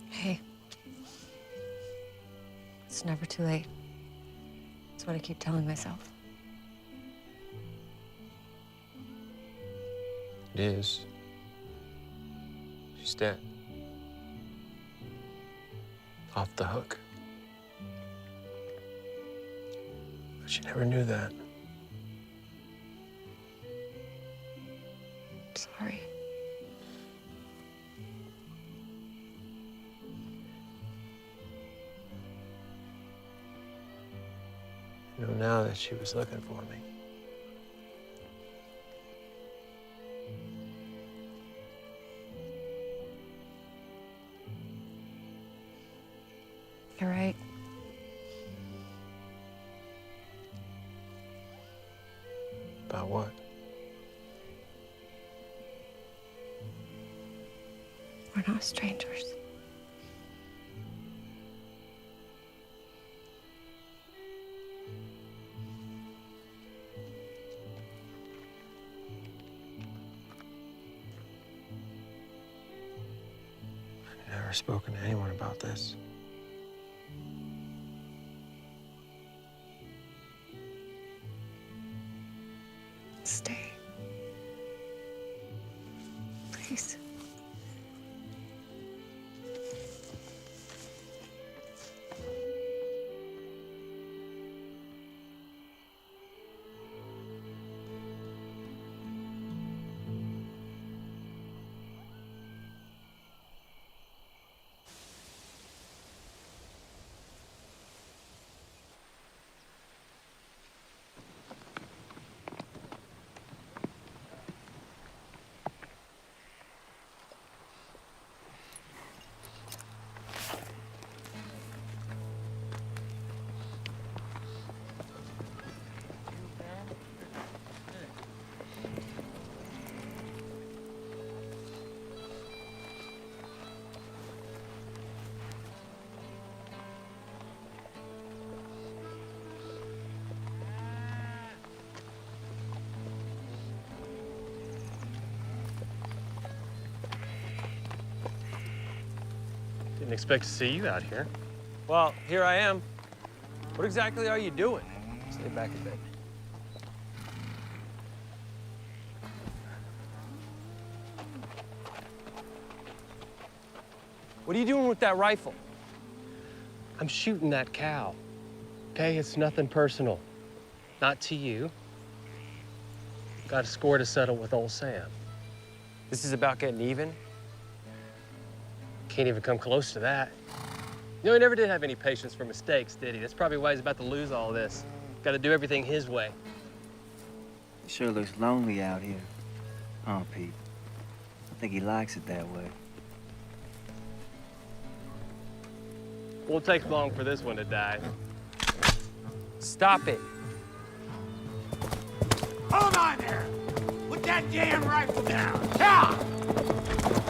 Hey, let's It's never too late. That's what I keep telling myself. It is. She's dead. Off the hook. But she never knew that. Sorry. You know now that she was looking for me. You're right. About what? We're not strangers. I've never spoken to anyone about this. Stay. Please. Didn't expect to see you out here. Well, here I am. What exactly are you doing? Stay back a bit. What are you doing with that rifle? I'm shooting that cow. Okay, it's nothing personal. Not to you. Got a score to settle with old Sam. This is about getting even? Can't even come close to that. You know, he never did have any patience for mistakes, did he? That's probably why he's about to lose all this. Got to do everything his way. It sure looks lonely out here, huh, Pete? I think he likes it that way. Won't take long for this one to die. Stop it. Hold on there! Put that damn rifle down! Yeah!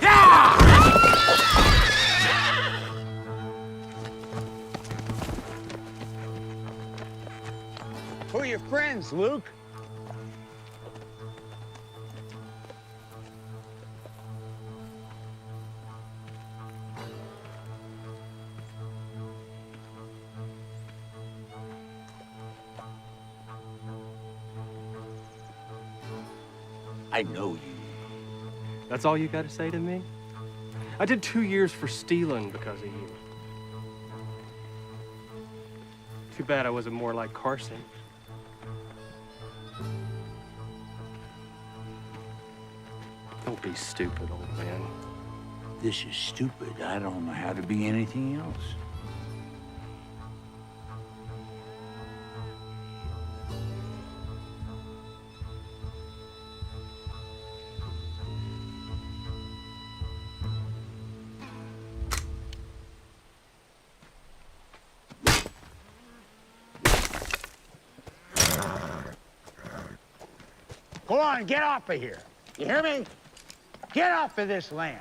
Yeah! Who are your friends, Luke? I know you. That's all you got to say to me? I did 2 years for stealing because of you. Too bad I wasn't more like Carson. Don't be stupid, old man. This is stupid. I don't know how to be anything else. Go on, get off of here. You hear me? Get off of this land.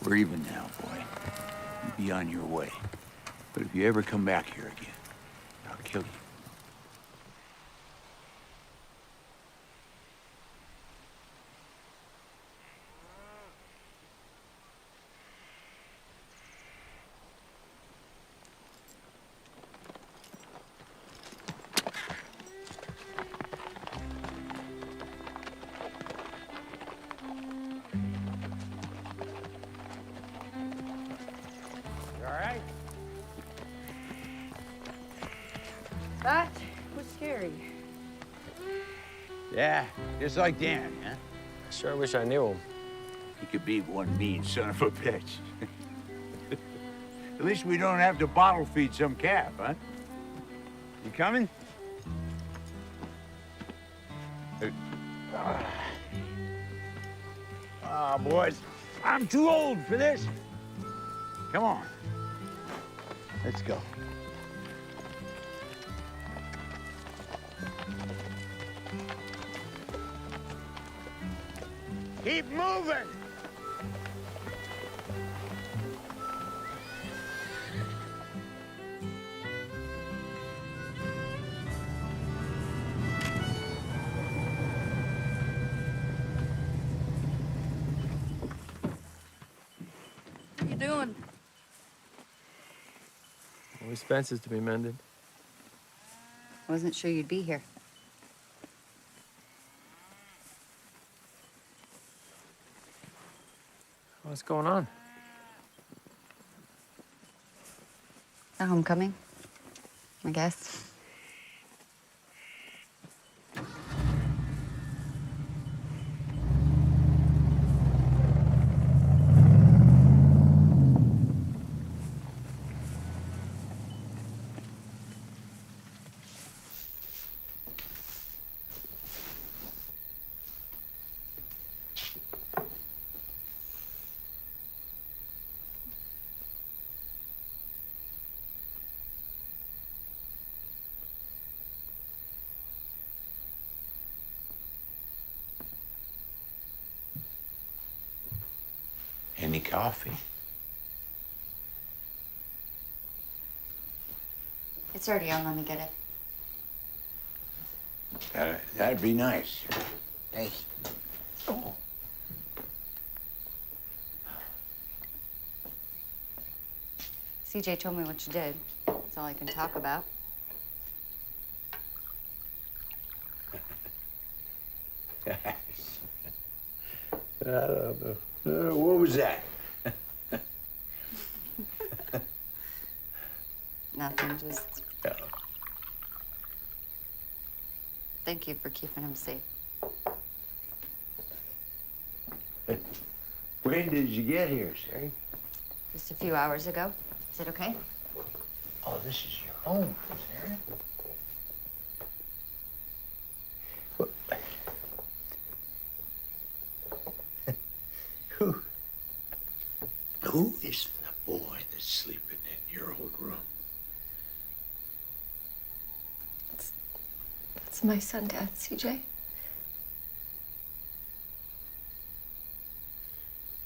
We're even now, boy. You be on your way. But if you ever come back here again, I'll kill you. That was scary. Yeah, just like Dan, huh? I sure wish I knew him. He could be one mean son of a bitch. At least we don't have to bottle feed some calf, huh? You coming? Ah, boys, I'm too old for this. Come on. Let's go. Keep moving! What are you doing? Always fences to be mended. I wasn't sure you'd be here. What's going on? A homecoming, I guess. Any coffee? It's already on. Let me get it. That'd be nice. Hey. Oh. CJ told me what you did. That's all I can talk about. I don't know. What was that? Nothing, just Oh. thank you for keeping him safe. When did you get here, Sari? Just a few hours ago. Is it okay? Oh, this is your home, Sarah. Who is the boy that's sleeping in your old room? That's my son, Dad, CJ.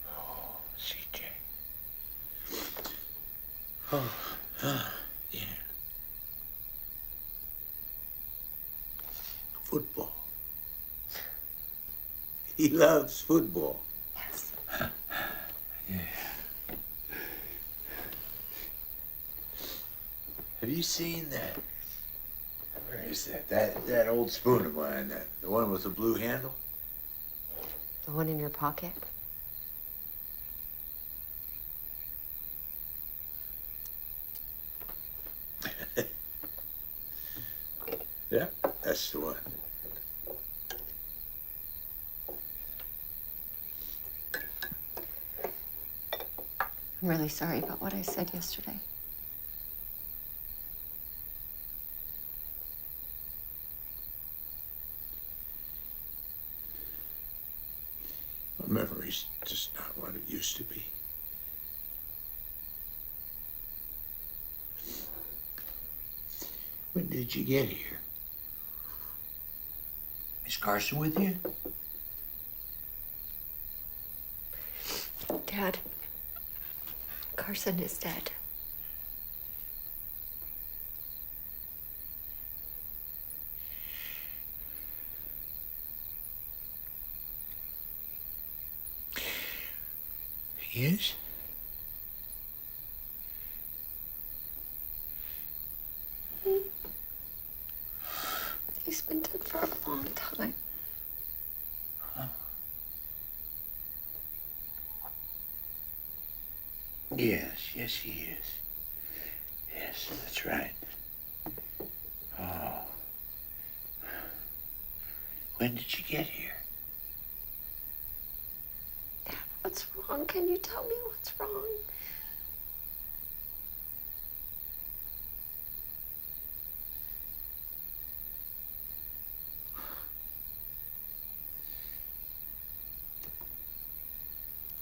Oh, CJ. Oh, yeah. Football. He loves football. Yes. Yeah. Have you seen that? Where is that? That old spoon of mine, the one with the blue handle? The one in your pocket? Yeah, that's the one. I'm really sorry about what I said yesterday. My memory's just not what it used to be. When did you get here? Is Carson with you? Dad, Carson is dead. He is? He's been dead for a long time. Huh? Yes, he is. Yes, that's right. Oh. When did you get here? What's wrong? Can you tell me what's wrong?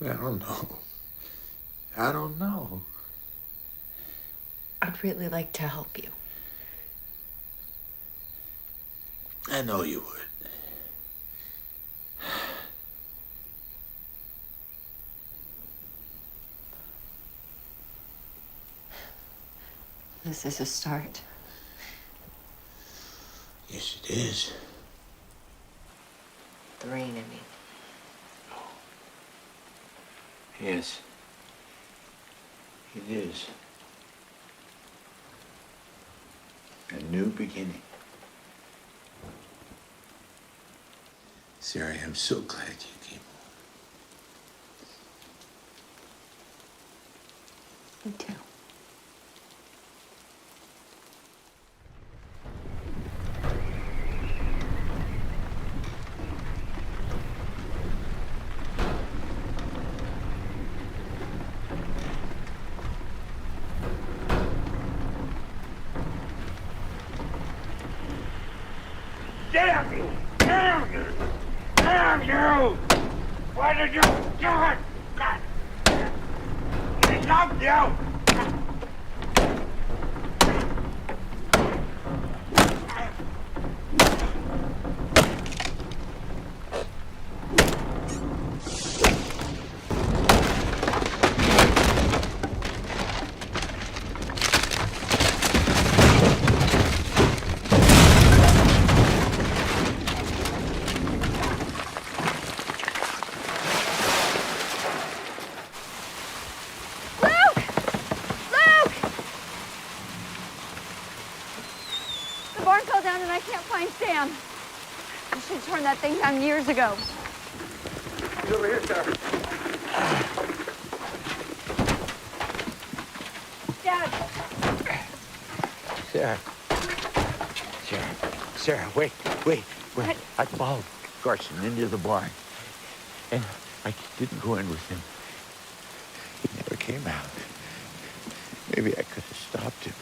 I don't know. I don't know. I'd really like to help you. I know you would. This is a start. Yes, it is. The rain, I mean. Yes. It is. A new beginning. Sarah, I'm so glad you came home. Me too. Damn you! Damn you! Damn you! Why did you do it? God! I love you! The barn fell down and I can't find Sam. I should have turned that thing down years ago. He's over here, Sarah. Dad! Sarah. Sarah, wait. What? I followed Carson into the barn. And I didn't go in with him. He never came out. Maybe I could have stopped him.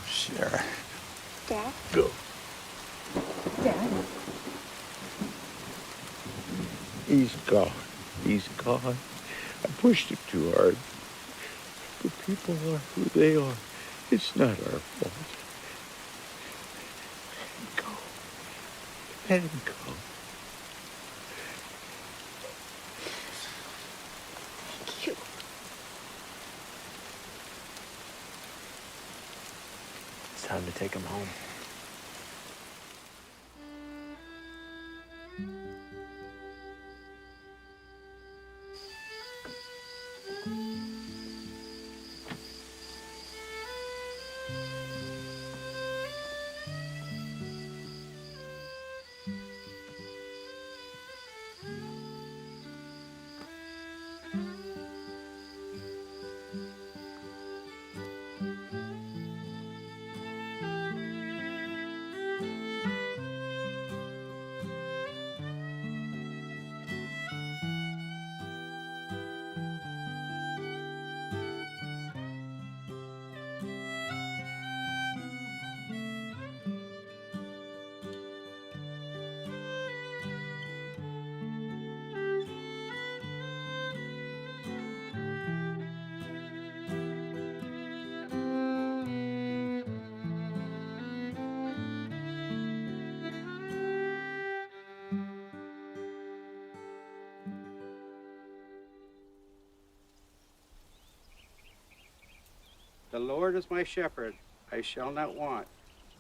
Sarah. Dad? Go. Dad? He's gone. He's gone. I pushed him too hard. But people are who they are. It's not our fault. Let him go. Thank you. It's time to take him home. The Lord is my shepherd, I shall not want.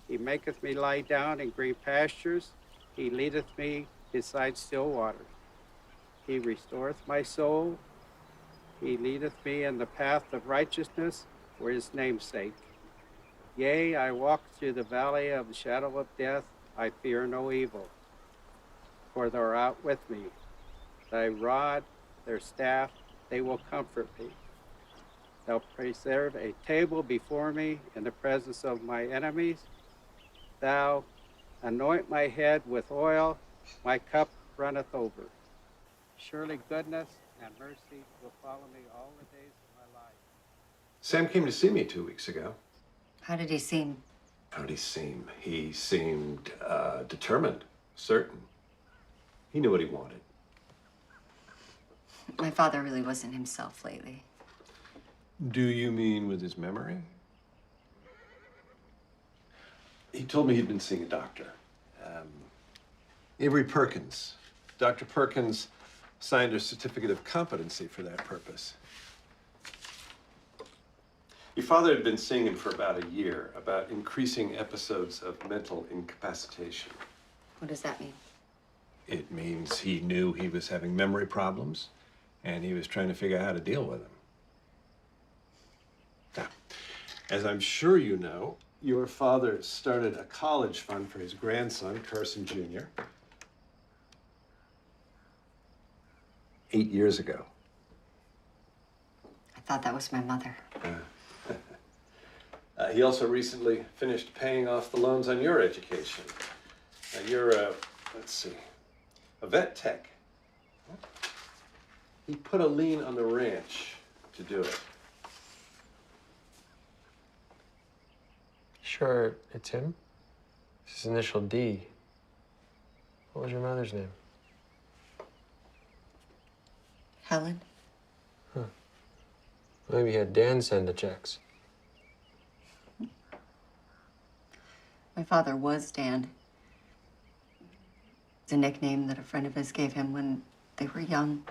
He maketh me lie down in green pastures. He leadeth me beside still waters. He restoreth my soul. He leadeth me in the path of righteousness for his name's sake. Yea, I walk through the valley of the shadow of death. I fear no evil, for thou art with me. Thy rod, their staff, They will comfort me. They'll preserve a table before me in the presence of my enemies. Thou anoint my head with oil, my cup runneth over. Surely goodness and mercy will follow me all the days of my life. Sam came to see me 2 weeks ago. How did he seem? How did he seem? He seemed determined, certain. He knew what he wanted. My father really wasn't himself lately. Do you mean with his memory? He told me he'd been seeing a doctor. Avery Perkins. Dr. Perkins signed a certificate of competency for that purpose. Your father had been seeing him for about a year about increasing episodes of mental incapacitation. What does that mean? It means he knew he was having memory problems, and he was trying to figure out how to deal with them. Now, as I'm sure you know, your father started a college fund for his grandson, Carson Jr., 8 years ago. I thought that was my mother. He also recently finished paying off the loans on your education. You're let's see, a vet tech. He put a lien on the ranch to do it. Sure, it's him? His initial D. What was your mother's name? Helen? Huh. Maybe he had Dan send the checks. My father was Dan. It's a nickname that a friend of his gave him when they were young.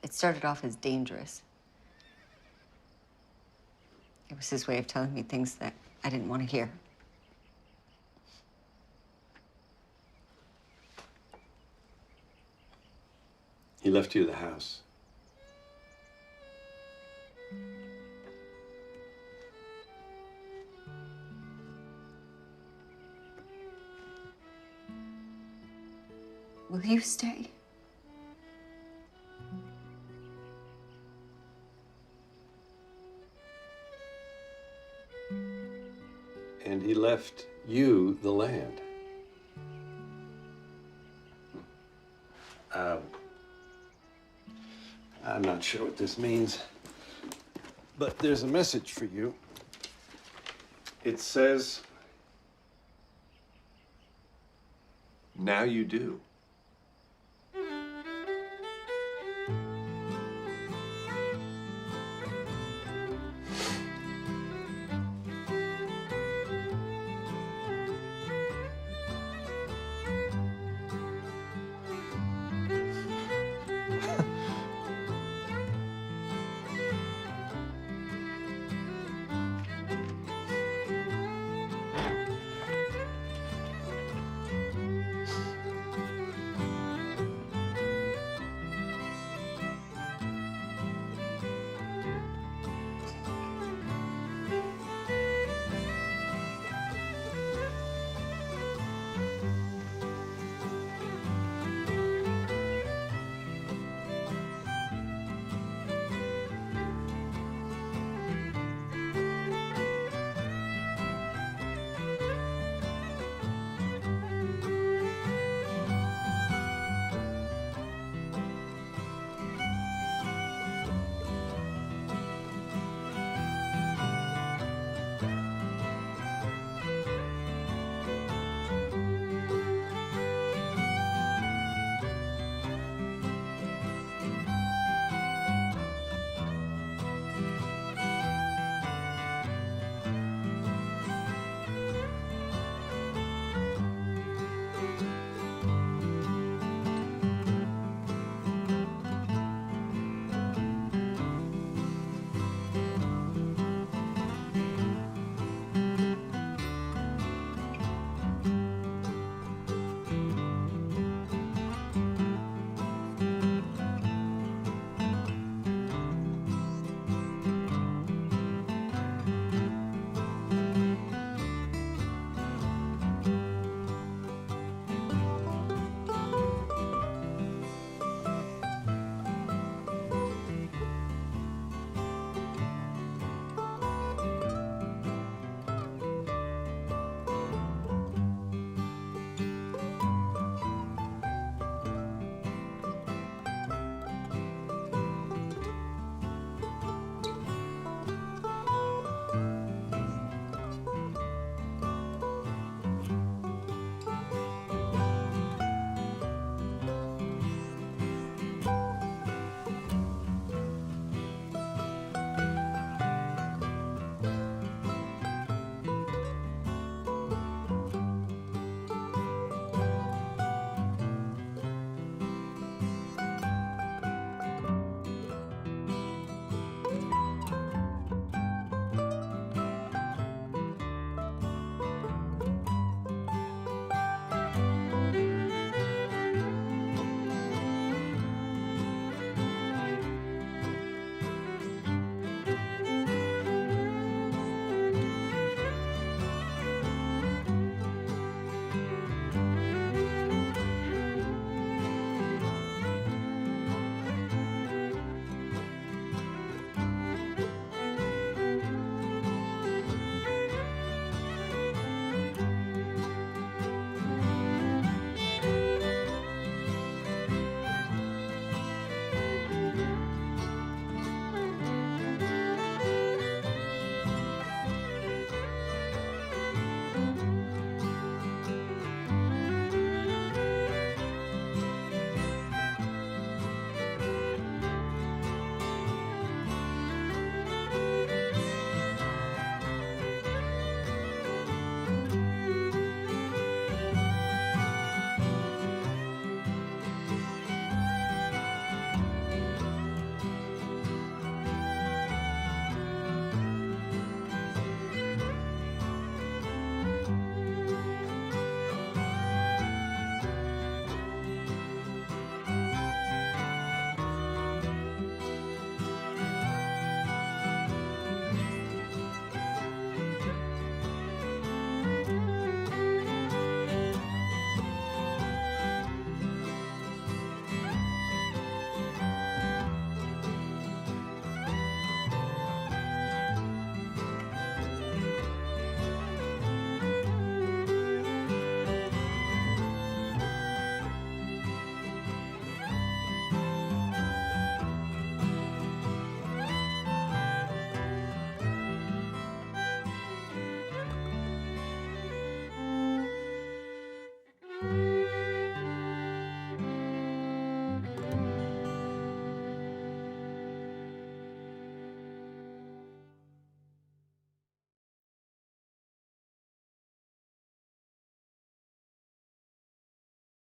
It started off as dangerous. It was his way of telling me things that I didn't want to hear. He left you the house. Will you stay? And he left you the land. I'm not sure what this means, but there's a message for you. It says, now you do.